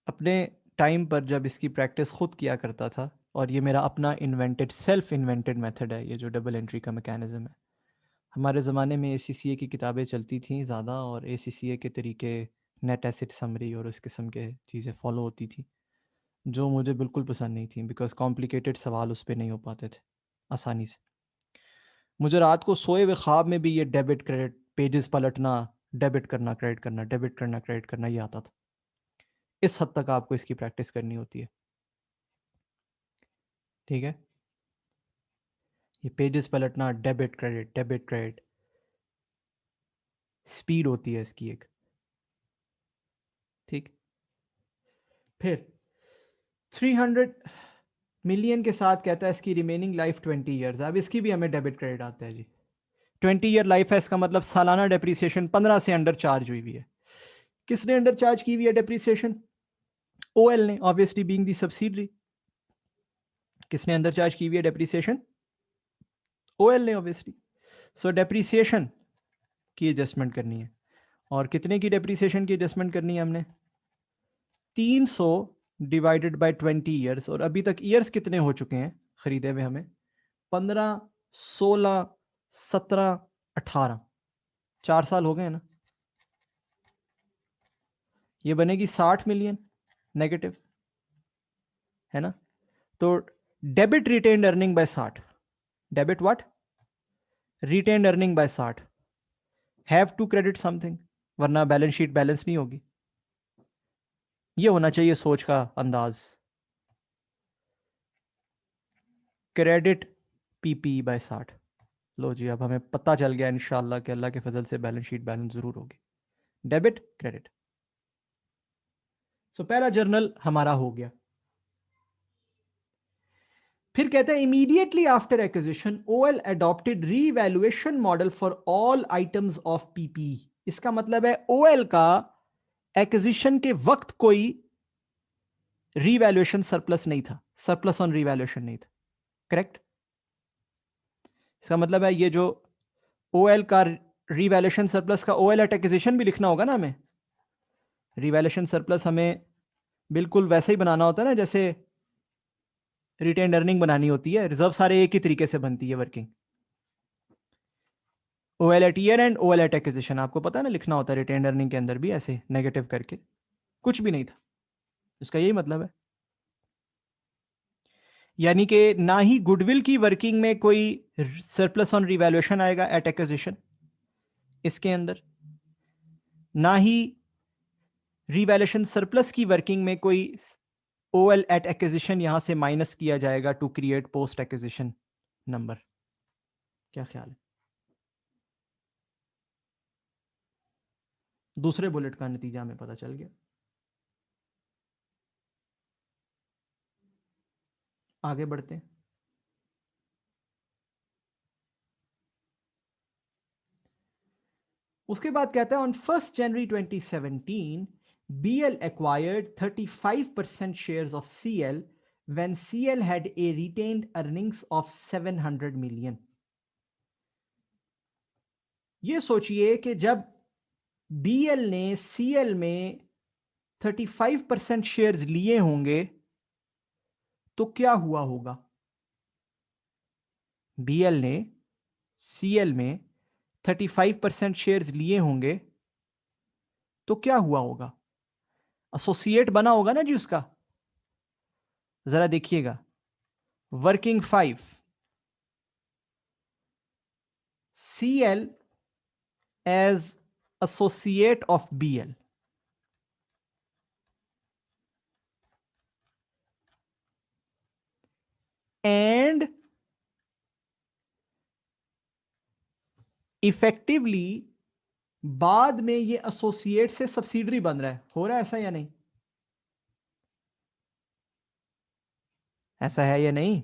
अपने टाइम पर जब इसकी प्रैक्टिस खुद किया करता था, और ये मेरा अपना इन्वेंटेड, सेल्फ इन्वेंटेड मेथड है ये जो डबल एंट्री का मैकेनिज्म है। हमारे ज़माने में ACCA की किताबें चलती थी ज़्यादा, और ACCA के तरीके, नेट एसिड समरी और उस किस्म के चीज़ें फॉलो होती थी, जो मुझे बिल्कुल पसंद नहीं थी, बिकॉज कॉम्प्लिकेटेड सवाल उस पर नहीं हो पाते थे आसानी से। मुझे रात को सोए हुए ख्वाब में भी ये डेबिट क्रेडिट, पेजेस पलटना, डेबिट करना क्रेडिट करना, डेबिट करना क्रेडिट करना, ये आता था। इस हद तक आपको इसकी प्रैक्टिस करनी होती है, ठीक है। ये पेजेस पलटना, डेबिट क्रेडिट, स्पीड होती है इसकी एक, ठीक। फिर 300 मिलियन के साथ कहता है इसकी रिमेनिंग लाइफ 20 ईयर्स। अब इसकी भी हमें डेबिट क्रेडिट आता है जी। 20 ईयर लाइफ है, इसका मतलब सालाना डेप्रीसिएशन 15 से अंडर चार्ज हुई हुई है। किसने अंडर चार्ज की हुई है डेप्रीसिएशन? ओएल ने, ऑब्वियसली बीइंग दी सब्सिडरी। किसने अंडर चार्ज की हुई है डेप्रीसिएशन? ओएल ने, ऑब्वियसली। सो डेप्रीसिएशन की एडजस्टमेंट करनी है, और कितने की डेप्रीसिएशन की एडजस्टमेंट करनी है हमने? 300 डिवाइडेड बाय 20 ईयर्स। और अभी तक ईयर्स कितने हो चुके हैं खरीदे हुए हमें? 15, 16, 17, 18, 4 साल हो गए ना। ये बनेगी 60 मिलियन नेगेटिव, है ना। तो debit retained earning by 60, debit what? Retained earning by 60, have to credit something, वरना बैलेंस शीट बैलेंस नहीं होगी। ये होना चाहिए सोच का अंदाज। Credit PP by 60। लो जी, अब हमें पता चल गया इंशाल्लाह कि अल्लाह के फजल से बैलेंस शीट बैलेंस जरूर होगी। Debit credit. सो पहला जर्नल हमारा हो गया। फिर कहते हैं immediately after acquisition OL adopted revaluation model for all items of PP. इसका मतलब है ओएल का एक्विजिशन के वक्त कोई रीवैल्यूएशन सरप्लस नहीं था, सरप्लस ऑन रीवैल्यूएशन नहीं था, करेक्ट? इसका मतलब है ये जो ओएल का रीवैल्यूएशन सरप्लस का ओएल एट एक्विजिशन भी लिखना होगा ना हमें। रीवैल्यूएशन सरप्लस हमें बिल्कुल वैसे ही बनाना होता है ना जैसे रिटेन अर्निंग बनानी होती है, रिजर्व सारे एक ही तरीके से बनती है working. OL at year end OL at acquisition आपको पता है ना लिखना होता है रिटेन अर्निंग के अंदर भी ऐसे नेगेटिव करके, कुछ भी नहीं था, इसका यही मतलब है। यानी कि ना ही गुडविल की वर्किंग में कोई सरप्लस ऑन रिवैल्यूएशन आएगा एट एक्विजिशन इसके अंदर, ना ही रिवैल्यूएशन सरप्लस की वर्किंग में कोई ओएल एट एक्विजिशन यहां से माइनस किया जाएगा to create post acquisition number. क्या ख्याल है? दूसरे बुलेट का नतीजा हमें पता चल गया। आगे बढ़ते हैं। उसके बाद कहता है on 1 January 2017 BL acquired 35% shares of CL when CL had a retained earnings of 700 million। ये सोचिए कि जब BL ने CL में 35% शेयर्स लिए होंगे तो क्या हुआ होगा? BL ने CL में 35% शेयर्स लिए होंगे तो क्या हुआ होगा? एसोसिएट बना होगा ना जी उसका। जरा देखिएगा, working 5 CL as associate of BL and effectively बाद में ये एसोसिएट से सब्सिडरी बन रहा है, हो रहा है ऐसा या नहीं? ऐसा है या नहीं?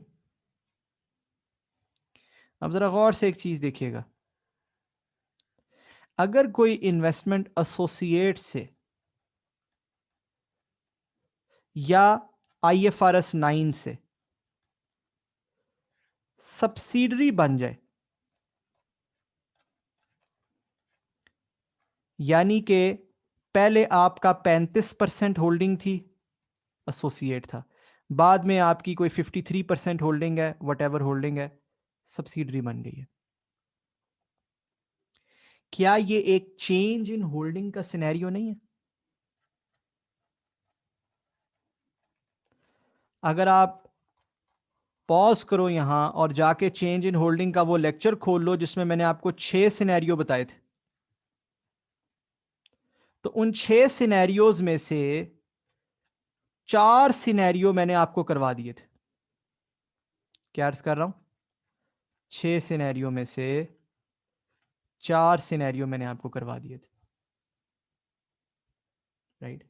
अब जरा गौर से एक चीज देखिएगा, अगर कोई इन्वेस्टमेंट एसोसिएट से या IFRS 9 से सब्सिडरी बन जाए, यानी कि पहले आपका 35% होल्डिंग थी, एसोसिएट था, बाद में आपकी कोई 53% होल्डिंग है, वट होल्डिंग है, सब्सिडरी बन गई है, क्या ये एक चेंज इन होल्डिंग का सिनेरियो नहीं है? अगर आप पॉज करो यहां और जाके चेंज इन होल्डिंग का वो लेक्चर खोल लो जिसमें मैंने आपको 6 सिनेरियो बताए थे, तो उन 6 सिनेरियोज में से 4 सिनेरियो मैंने आपको करवा दिए थे। क्या अर्ज कर रहा हूं? 6 सिनेरियो में से 4 सिनेरियो मैंने आपको करवा दिए थे, राइट?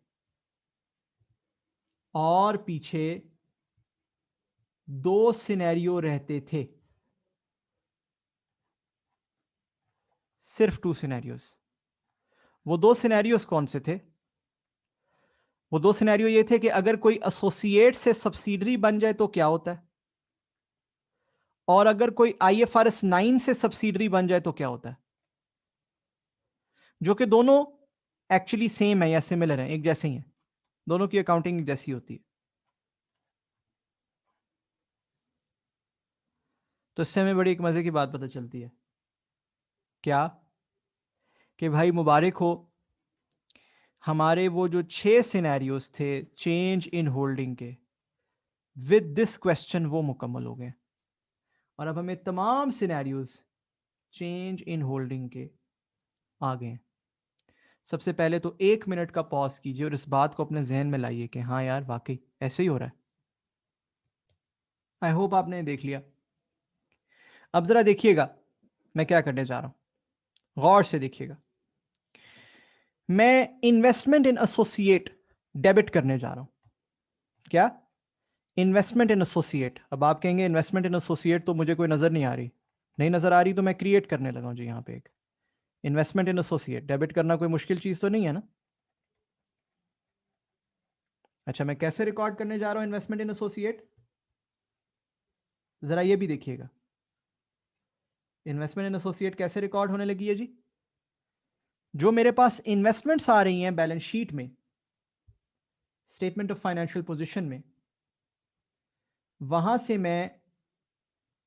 और पीछे 2 सिनेरियो रहते थे, सिर्फ 2 सिनेरियोज। वो 2 सिनेरियोज कौन से थे? वो 2 सिनेरियो ये थे कि अगर कोई एसोसिएट से सब्सिडरी बन जाए तो क्या होता है, और अगर कोई IFRS 9 से सब्सिडरी बन जाए तो क्या होता है, जो कि दोनों एक्चुअली सेम है या सिमिलर है, एक जैसे ही है, दोनों की अकाउंटिंग जैसी होती है। तो इससे हमें बड़ी एक मजे की बात पता चलती है, क्या? कि भाई मुबारक हो, हमारे वो जो 6 सिनेरियोज थे चेंज इन होल्डिंग के, विद दिस क्वेश्चन वो मुकम्मल हो गए, और अब हमें तमाम सिनेरियोज चेंज इन होल्डिंग के आ गए। सबसे पहले तो 1 मिनट का पॉज कीजिए और इस बात को अपने जहन में लाइए कि हाँ यार वाकई ऐसे ही हो रहा है। आई होप आपने देख लिया। अब जरा देखिएगा मैं क्या करने जा रहा हूं, गौर से देखिएगा। मैं इन्वेस्टमेंट इन एसोसिएट डेबिट करने जा रहा हूं। क्या? Investment in associate. अब आप कहेंगे इन्वेस्टमेंट इन एसोसिएट तो मुझे कोई नजर नहीं आ रही, नहीं नजर आ रही तो मैं क्रिएट करने लगा हूं जी यहां पे एक इन्वेस्टमेंट इन एसोसिएट। डेबिट करना कोई मुश्किल चीज तो नहीं है ना? अच्छा, मैं कैसे रिकॉर्ड करने जा रहा हूं इन्वेस्टमेंट इन एसोसिएट, जरा ये भी देखिएगा। इन्वेस्टमेंट इन एसोसिएट कैसे रिकॉर्ड होने लगी है जी? जो मेरे पास इन्वेस्टमेंट्स आ रही हैं बैलेंस शीट में, स्टेटमेंट ऑफ फाइनेंशियल पोजीशन में, वहां से मैं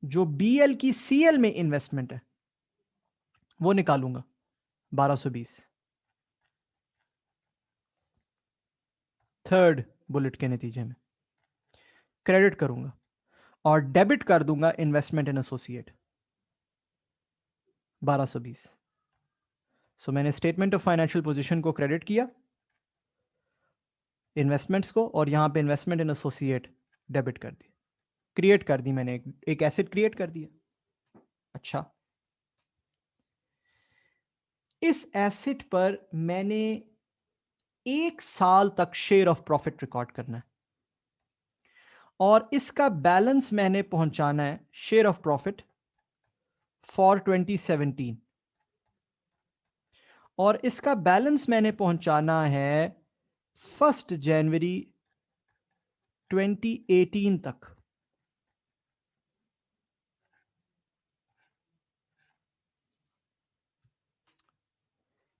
जो बीएल की सीएल में इन्वेस्टमेंट है वो निकालूंगा 1220, थर्ड बुलेट के नतीजे में क्रेडिट करूंगा और डेबिट कर दूंगा इन्वेस्टमेंट इन एसोसिएट 1220। सो मैंने स्टेटमेंट ऑफ फाइनेंशियल पोजीशन को क्रेडिट किया, इन्वेस्टमेंट्स को, और यहां पे इन्वेस्टमेंट इन एसोसिएट डेबिट कर दी, क्रिएट कर दी मैंने, एक एसेट क्रिएट कर दिया। अच्छा, इस एसेट पर मैंने 1 साल तक शेयर ऑफ प्रॉफिट रिकॉर्ड करना है और इसका बैलेंस मैंने पहुंचाना है शेयर ऑफ प्रॉफिट फॉर 2017, और इसका बैलेंस मैंने पहुंचाना है 1 जनवरी 2018 तक।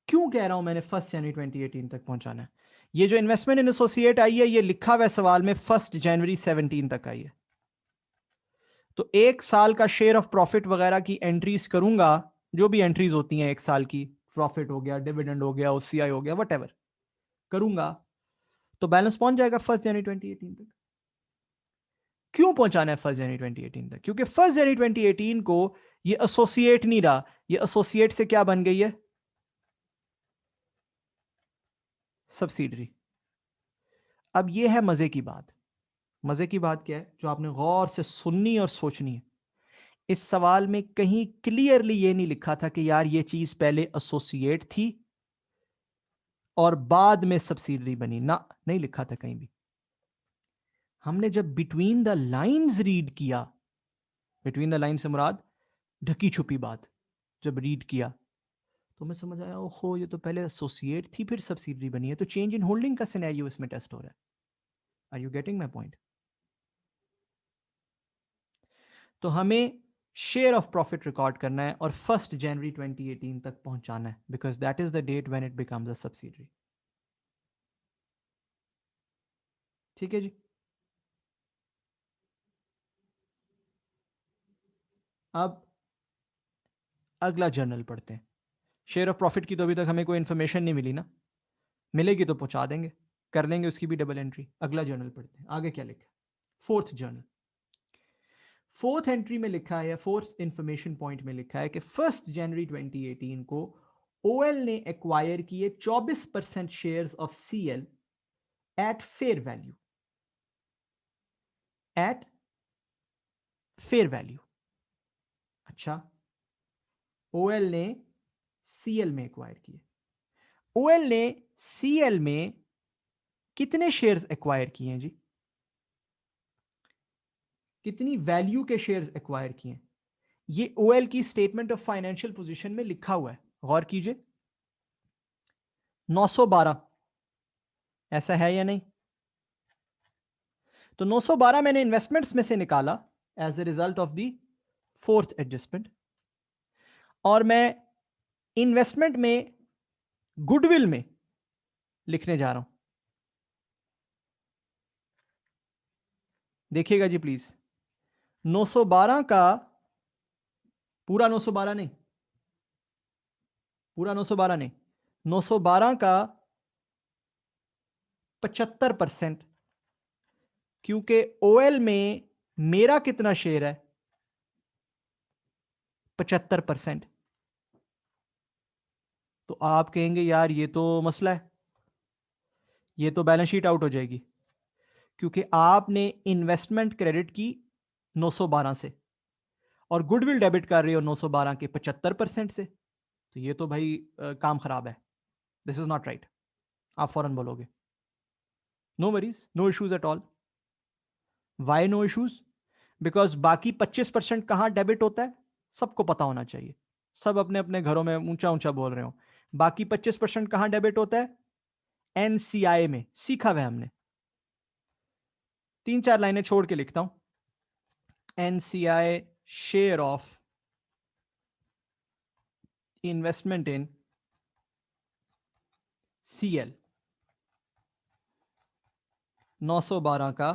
क्यों कह रहा हूं मैंने 1 जनवरी 2018 तक पहुंचाना है? ये जो इन्वेस्टमेंट इन एसोसिएट आई है, ये लिखा हुआ सवाल में 1 जनवरी 17 तक आई है, तो 1 साल का शेयर ऑफ प्रॉफिट वगैरह की एंट्रीज करूंगा, जो भी एंट्रीज होती हैं 1 साल की, प्रॉफिट हो गया, डिविडेंड हो गया, ओसीआई हो गया, वट करूंगा, तो बैलेंस पहुंच जाएगा 1 जनवरी 2018 तक। क्यों पहुंचाना है 1 जनवरी 2018 तक? क्योंकि 1 जनवरी 2018 को ये एसोसिएट नहीं रहा, ये एसोसिएट से क्या बन गई है? सब्सिडरी। अब ये है मजे की बात। मजे की बात क्या है जो आपने गौर से सुननी और सोचनी है? इस सवाल में कहीं क्लियरली ये नहीं लिखा था कि यार ये चीज पहले एसोसिएट थी और बाद में सब्सिडरी बनी, ना, नहीं लिखा था कहीं भी। हमने जब बिटवीन द लाइंस रीड किया, बिटवीन द लाइन से मुराद ढकी छुपी बात, जब रीड किया तो मैं समझ आया, ओहो ये तो पहले एसोसिएट थी फिर सब्सिडरी बनी है, तो चेंज इन होल्डिंग का सिनेरियो इसमें टेस्ट हो रहा है। Are you getting my point? तो हमें शेयर ऑफ प्रॉफिट रिकॉर्ड करना है और 1 जनवरी 2018 तक पहुंचाना है, because that is the date when it becomes a subsidiary. ठीक है जी। अब अगला जर्नल पढ़ते हैं। शेयर ऑफ प्रॉफिट की तो अभी तक हमें कोई इंफॉर्मेशन नहीं मिली ना, मिलेगी तो पहुंचा देंगे, कर लेंगे उसकी भी डबल एंट्री। अगला जर्नल पढ़ते हैं, आगे क्या लिखा है? फोर्थ जर्नल, फोर्थ एंट्री में लिखा है, फोर्थ इंफॉर्मेशन पॉइंट में लिखा है कि 1 जनवरी 2018 को ओएल ने एक्वायर किए 24% shares of CL at fair value, at fair value. अच्छा, ओएल ने सीएल में एक्वायर किए। ओएल ने सीएल में कितने शेयर्स एक्वायर किए हैं जी? कितनी वैल्यू के शेयर्स एक्वायर किए हैं? ये ओएल की स्टेटमेंट ऑफ फाइनेंशियल पोजीशन में लिखा हुआ है, गौर कीजिए। 912, ऐसा है या नहीं? तो 912 मैंने इन्वेस्टमेंट्स में से निकाला as a result of the fourth adjustment, और मैं इन्वेस्टमेंट में गुडविल में लिखने जा रहा हूं। देखिएगा जी प्लीज, 912 का पूरा 912 नहीं, पूरा 912 नहीं, 912 का 75%, क्योंकि ओएल में मेरा कितना शेयर है? 75%। तो आप कहेंगे यार ये तो मसला है, ये तो बैलेंस शीट आउट हो जाएगी, क्योंकि आपने इन्वेस्टमेंट क्रेडिट की 912 से और गुडविल डेबिट कर रहे हो 912 के 75% से, तो ये तो भाई काम खराब है, दिस इज नॉट राइट। आप फौरन बोलोगे no worries, no issues at all. Why no issues? Because बाकी 25% कहां डेबिट होता है सबको पता होना चाहिए, सब अपने अपने घरों में ऊंचा ऊंचा बोल रहे हो। बाकी 25% कहां डेबिट होता है? एनसीआई में, सीखा हुआ है हमने, 3-4 लाइनें छोड़ के लिखता हूं। NCI share of investment in CL 912 का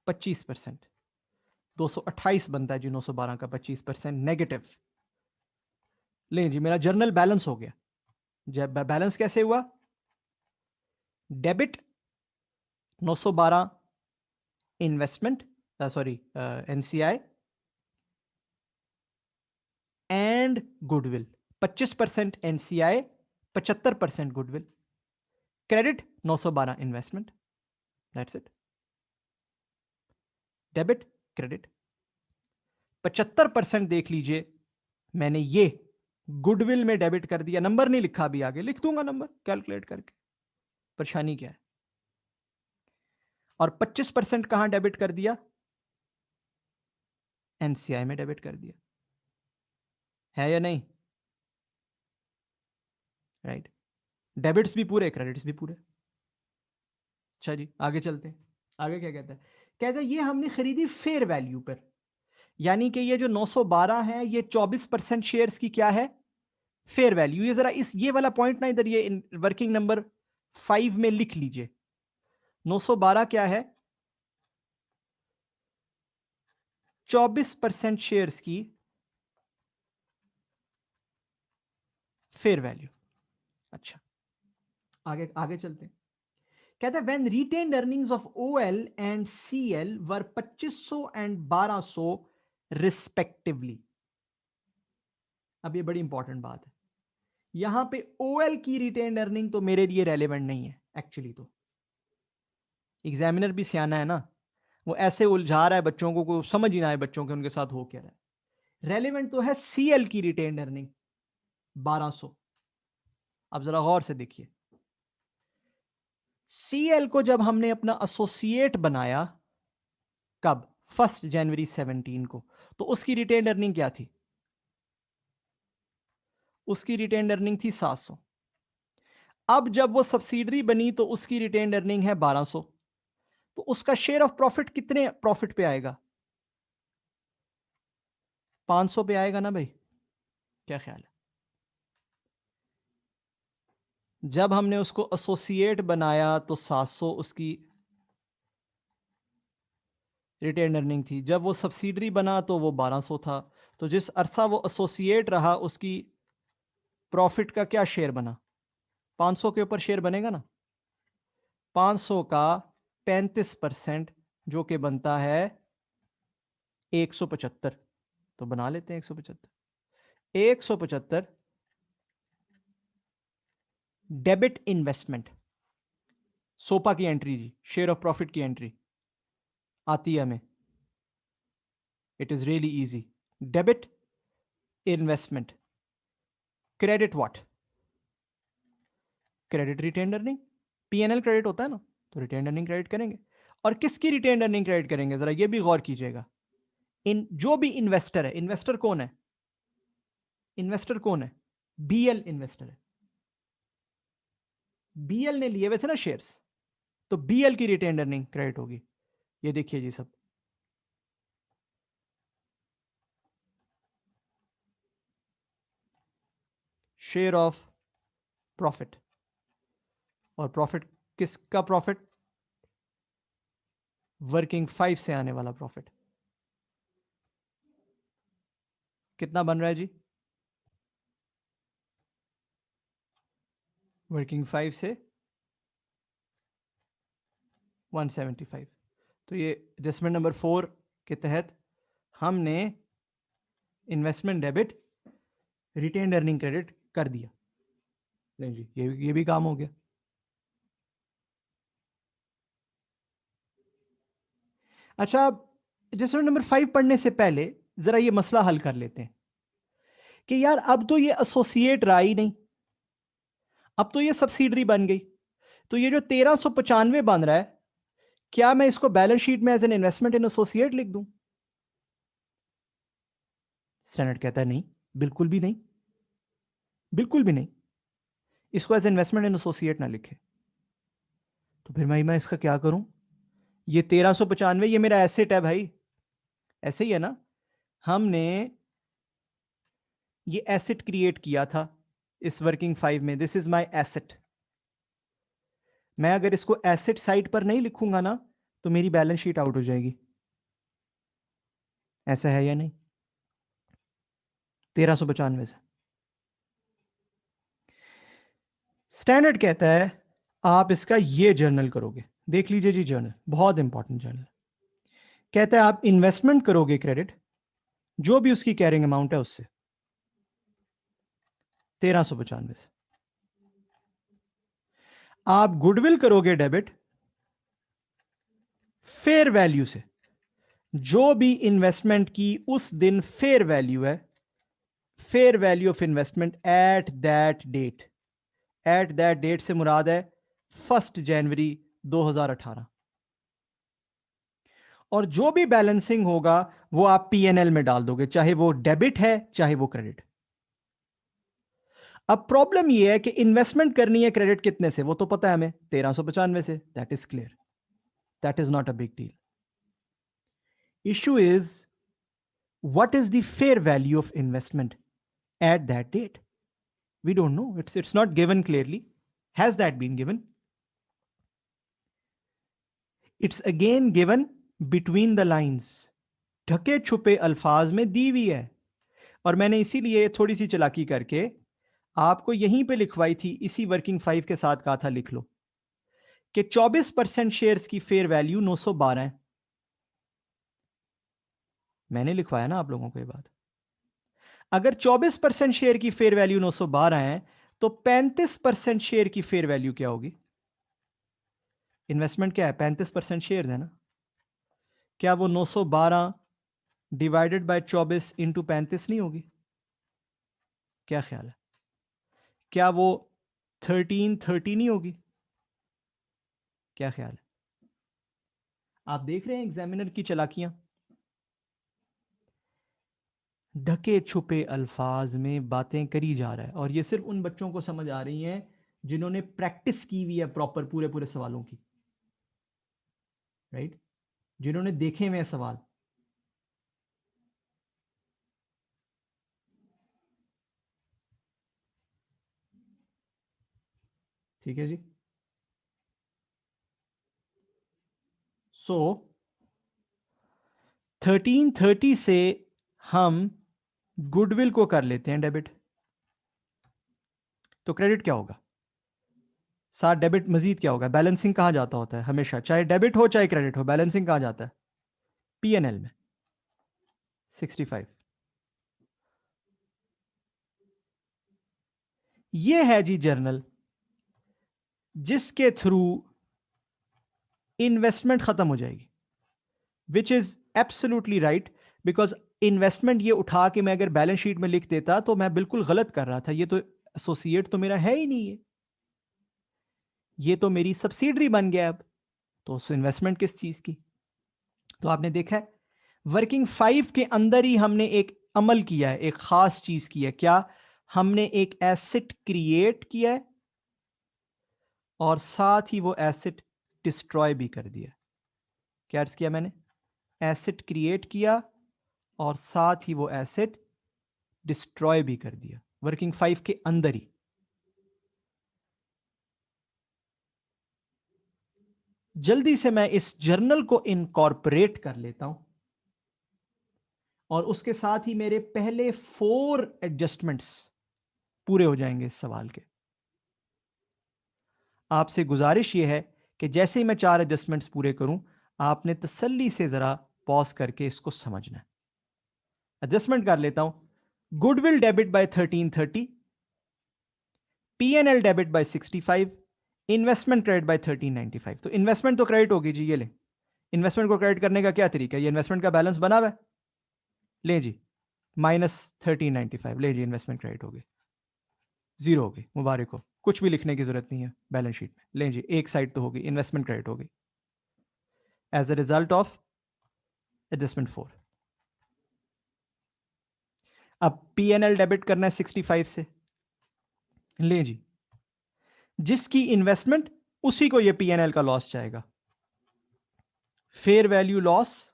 25%, 228 बनता है जी। 912 का 25% नेगेटिव। ले जी, मेरा जर्नल बैलेंस हो गया। जब बैलेंस कैसे हुआ? Debit 912 investment, sorry NCI and goodwill. 25% NCI, 75% goodwill. Credit 912 investment, that's it. Debit credit 75% देख लीजिए, मैंने ये गुडविल में डेबिट कर दिया। नंबर नहीं लिखा, अभी आगे लिख दूंगा नंबर कैलकुलेट करके, परेशानी क्या है। और 25% कहां डेबिट कर दिया? NCI में डेबिट कर दिया, है या नहीं? राइट। डेबिट्स भी पूरे, क्रेडिट्स भी पूरे। अच्छा जी, आगे चलते हैं। आगे क्या कहता है? कहता है ये हमने खरीदी फेयर वैल्यू पर, यानी कि ये जो 912 है ये 24% शेयर्स की क्या है? Fair value. ये जरा इस ये वाला पॉइंट ना इधर ये वर्किंग नंबर 5 में लिख लीजिए। 912 क्या है? 24% शेयर्स की फेयर वैल्यू। अच्छा, आगे आगे चलते हैं। कहता है when retained earnings of OL and CL were 2500 and 1200 respectively. अब ये बड़ी इंपॉर्टेंट बात है, यहां पे OL की रिटेन्ड अर्निंग तो मेरे लिए रेलेवेंट नहीं है एक्चुअली। तो एग्जामिनर भी सियाना है ना, वो ऐसे उलझा रहा है बच्चों को समझ ही ना आए बच्चों के उनके साथ हो क्या रहा है। रेलेवेंट तो है CL की रिटेन्ड अर्निंग 1200। अब जरा गौर से देखिए, CL को जब हमने अपना एसोसिएट बनाया, कब? 1 जनवरी 17 को, तो उसकी रिटेन्ड अर्निंग क्या थी? उसकी रिटेन्ड अर्निंग थी 700। अब जब वो सब्सिडरी बनी तो उसकी रिटेन्ड अर्निंग है 1200, तो उसका शेयर ऑफ प्रॉफिट कितने प्रॉफिट पे आएगा? 500 पे आएगा ना भाई, क्या ख्याल है? जब हमने उसको एसोसिएट बनाया तो 700 उसकी रिटेन अर्निंग थी, जब वो सब्सिडरी बना तो वो 1200 था। तो जिस अरसा वो एसोसिएट रहा उसकी प्रॉफिट का क्या शेयर बना? 500 के ऊपर शेयर बनेगा ना, 500 का 35%, जो कि बनता है 175। तो बना लेते हैं 175। 175 डेबिट इन्वेस्टमेंट, सोपा की एंट्री जी, शेयर ऑफ प्रॉफिट की एंट्री आती है हमें। It is really easy. Debit investment, credit what? Credit retain earning. P&L credit होता है ना, तो रिटेन अर्निंग क्रेडिट करेंगे। और किसकी रिटेन अर्निंग क्रेडिट करेंगे, जरा ये भी गौर कीजिएगा। इन जो भी इन्वेस्टर है, इन्वेस्टर कौन है? इन्वेस्टर कौन है? BL इन्वेस्टर है। BL ने लिए हुए थे ना शेयर्स, तो BL की रिटेन अर्निंग क्रेडिट होगी। ये देखिए जी सब, शेयर ऑफ प्रॉफिट। और प्रॉफिट किसका प्रॉफिट? वर्किंग 5 से आने वाला प्रॉफिट। कितना बन रहा है जी? वर्किंग 5 से 175। तो ये एडजस्टमेंट नंबर 4 के तहत हमने investment debit retain earning credit कर दिया। नहीं जी, ये भी काम हो गया। अच्छा, एडजस्टमेंट नंबर 5 पढ़ने से पहले जरा ये मसला हल कर लेते हैं कि यार अब तो ये एसोसिएट रहा ही नहीं, अब तो ये सब्सिडरी बन गई। तो ये जो 1395 बन रहा है, क्या मैं इसको बैलेंस शीट में as an investment in associate लिख दूं? स्टैंडर्ड कहता है नहीं, बिल्कुल भी नहीं, बिल्कुल भी नहीं। इसको एज इन्वेस्टमेंट इन एसोसिएट ना लिखे। तो फिर मैं इसका क्या करूं? ये 1395 ये मेरा एसेट है भाई, ऐसे ही है ना? हमने ये एसेट क्रिएट किया था इस वर्किंग 5 में, दिस इज माय एसेट। मैं अगर इसको एसेट साइड पर नहीं लिखूंगा ना तो मेरी बैलेंस शीट आउट हो जाएगी। ऐसा है या नहीं? 1395 से स्टैंडर्ड कहता है आप इसका ये जर्नल करोगे, देख लीजिए जी जर्नल, बहुत इंपॉर्टेंट जर्नल। कहता है आप इन्वेस्टमेंट करोगे क्रेडिट, जो भी उसकी कैरिंग अमाउंट है उससे 1395 से। आप गुडविल करोगे डेबिट फेयर वैल्यू से, जो भी इन्वेस्टमेंट की उस दिन फेयर वैल्यू है, fair value of investment at that date. At that date से मुराद है 1 जनवरी 2018। और जो भी बैलेंसिंग होगा वो आप पीएनएल में डाल दोगे, चाहे वो डेबिट है चाहे वो क्रेडिट। अब प्रॉब्लम ये है कि इन्वेस्टमेंट करनी है क्रेडिट कितने से, वो तो पता है हमें 1395 से, that is clear, that is not a big deal. Issue is what is the fair value of investment at that date? We don't know. It's not given clearly. Has that been given? It's again given between the lines. ढके छुपे अल्फाज में दी हुई है, और मैंने इसीलिए थोड़ी सी चालाकी करके आपको यहीं पे लिखवाई थी, इसी वर्किंग 5 के साथ कहा था लिख लो कि 24% शेयर्स की फेयर वैल्यू 912 है। मैंने लिखवाया ना आप लोगों को ये बात। अगर 24% शेयर की फेयर वैल्यू 912 है तो 35% शेयर की फेयर वैल्यू क्या होगी? इन्वेस्टमेंट क्या है? 35% शेयर है ना? क्या वो 912 डिवाइडेड बाय 24 इंटू 35 नहीं होगी? क्या ख्याल है? क्या वो 1330 नहीं होगी? क्या ख्याल है? आप देख रहे हैं एग्जामिनर की चालाकियां, ढके छुपे अल्फाज में बातें करी जा रहा है, और ये सिर्फ उन बच्चों को समझ आ रही हैं जिन्होंने प्रैक्टिस की हुई है प्रॉपर पूरे पूरे सवालों की, राइट? जिन्होंने देखे हुए सवाल। ठीक है जी। सो 1330 से हम गुडविल को कर लेते हैं डेबिट, तो क्रेडिट क्या होगा? साथ डेबिट मजीद क्या होगा? बैलेंसिंग कहां जाता होता है हमेशा, चाहे डेबिट हो चाहे क्रेडिट हो, बैलेंसिंग कहां जाता है? पीएनएल में 65। ये है जी जर्नल जिसके थ्रू इन्वेस्टमेंट खत्म हो जाएगी, which is absolutely right, because investment ये उठा के मैं अगर बैलेंस शीट में लिख देता तो मैं बिल्कुल गलत कर रहा था। ये तो एसोसिएट तो मेरा है ही नहीं है, ये तो मेरी सब्सिडरी बन गया अब, तो उस इन्वेस्टमेंट किस चीज की? तो आपने देखा है वर्किंग 5 के अंदर ही हमने एक अमल किया है, एक खास चीज की है। क्या? हमने एक एसेट क्रिएट किया है और साथ ही वो एसेट डिस्ट्रॉय भी कर दिया। क्या अर्ज किया मैंने? एसेट क्रिएट किया और साथ ही वो एसेट डिस्ट्रॉय भी कर दिया, वर्किंग 5 के अंदर ही। जल्दी से मैं इस जर्नल को इनकॉर्पोरेट कर लेता हूं, और उसके साथ ही मेरे पहले 4 एडजस्टमेंट्स पूरे हो जाएंगे इस सवाल के। आपसे गुजारिश यह है कि जैसे ही मैं 4 एडजस्टमेंट्स पूरे करूं, आपने तसल्ली से जरा पॉज करके इसको समझना है। एडजस्टमेंट कर लेता हूं। Goodwill debit bye 1330, PNL debit bye 65, investment credit by 1395। तो इन्वेस्टमेंट तो क्रेडिट होगी जी, ये ले। इन्वेस्टमेंट को क्रेडिट करने का क्या तरीका है? ये इन्वेस्टमेंट का बैलेंस बना हुआ है, ले जी, माइनस 1395, ले जी, इन्वेस्टमेंट क्रेडिट हो गई, जीरो हो गई, मुबारक हो। कुछ भी लिखने की जरूरत नहीं है बैलेंस शीट में, ले जी, एक साइड तो होगी, इन्वेस्टमेंट क्रेडिट हो गई as a result of adjustment 4। अब पीएनएल डेबिट करना है 65 से, ले जी, जिसकी इन्वेस्टमेंट उसी को ये P&L का लॉस जाएगा। Fair value loss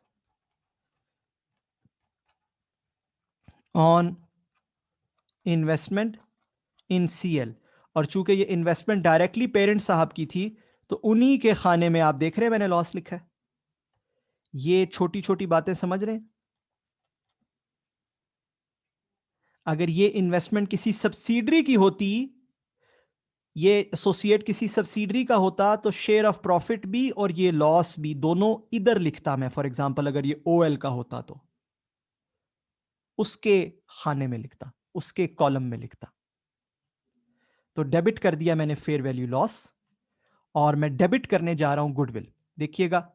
on investment in CL, और चूंकि ये इन्वेस्टमेंट डायरेक्टली पेरेंट साहब की थी तो उन्हीं के खाने में आप देख रहे हैं मैंने लॉस लिखा है। ये छोटी छोटी बातें समझ रहे हैं। अगर ये इन्वेस्टमेंट किसी सब्सिडरी की होती, ये एसोसिएट किसी सब्सिडरी का होता, तो शेयर ऑफ प्रॉफिट भी और ये लॉस भी दोनों इधर लिखता मैं। फॉर एग्जांपल अगर ये OL का होता तो उसके खाने में लिखता, उसके कॉलम में लिखता। तो डेबिट कर दिया मैंने फेयर वैल्यू लॉस, और मैं डेबिट करने जा रहा हूं गुडविल। देखिएगा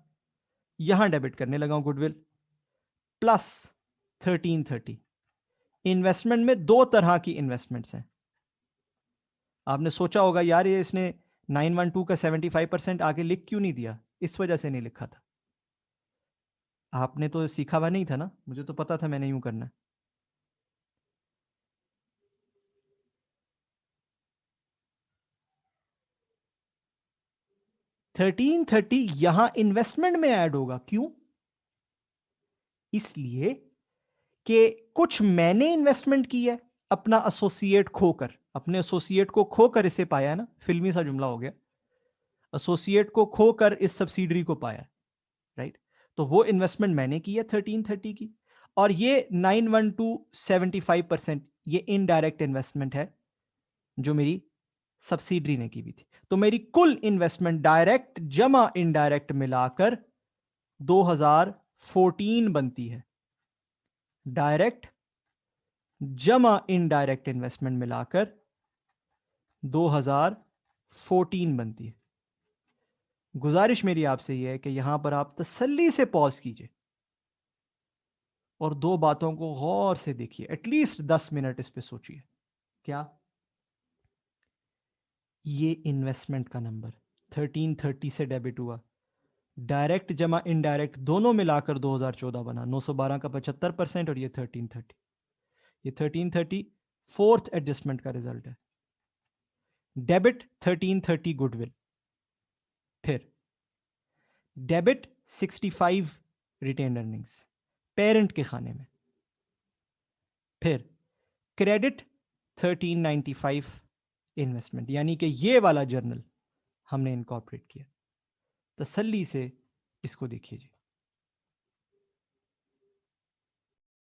यहां डेबिट करने लगा हूं गुडविल प्लस 1330। इन्वेस्टमेंट में दो तरह की इन्वेस्टमेंट्स हैं। आपने सोचा होगा यार ये इसने 912 का 75% आगे लिख क्यों नहीं दिया? इस वजह से नहीं लिखा था। आपने तो सीखा हुआ नहीं था ना, मुझे तो पता था मैंने यूं करना है। $1330 यहां इन्वेस्टमेंट में ऐड होगा। क्यों? इसलिए कि कुछ मैंने इन्वेस्टमेंट की है अपना एसोसिएट खोकर, अपने एसोसिएट को खोकर इसे पाया है ना, फिल्मी सा जुमला हो गया। एसोसिएट को खोकर इस सब्सिडरी को पाया, राइट? तो वो इन्वेस्टमेंट मैंने की है 1330 की, और ये 912 75% ये इनडायरेक्ट इन्वेस्टमेंट है जो मेरी सब्सिडरी ने की हुई थी। तो मेरी कुल इन्वेस्टमेंट डायरेक्ट जमा इनडायरेक्ट मिलाकर 2014 बनती है। डायरेक्ट जमा इनडायरेक्ट इन्वेस्टमेंट मिलाकर 2014 बनती है। गुजारिश मेरी आपसे यह है कि यहां पर आप तसल्ली से पॉज कीजिए और दो बातों को गौर से देखिए, एटलीस्ट 10 मिनट इस पे सोचिए। क्या ये इन्वेस्टमेंट का नंबर 1330 से डेबिट हुआ, डायरेक्ट जमा इनडायरेक्ट दोनों मिलाकर 2014 बना, 912 का 75% और ये 1330। ये 1330 फोर्थ एडजस्टमेंट का रिजल्ट है। डेबिट 1330 गुडविल, फिर डेबिट 65 रिटेन अर्निंग्स पेरेंट के खाने में, फिर क्रेडिट 1395 इन्वेस्टमेंट, यानी कि ये वाला जर्नल हमने इनकॉर्पोरेट किया। तसल्ली से इसको देखिए जी।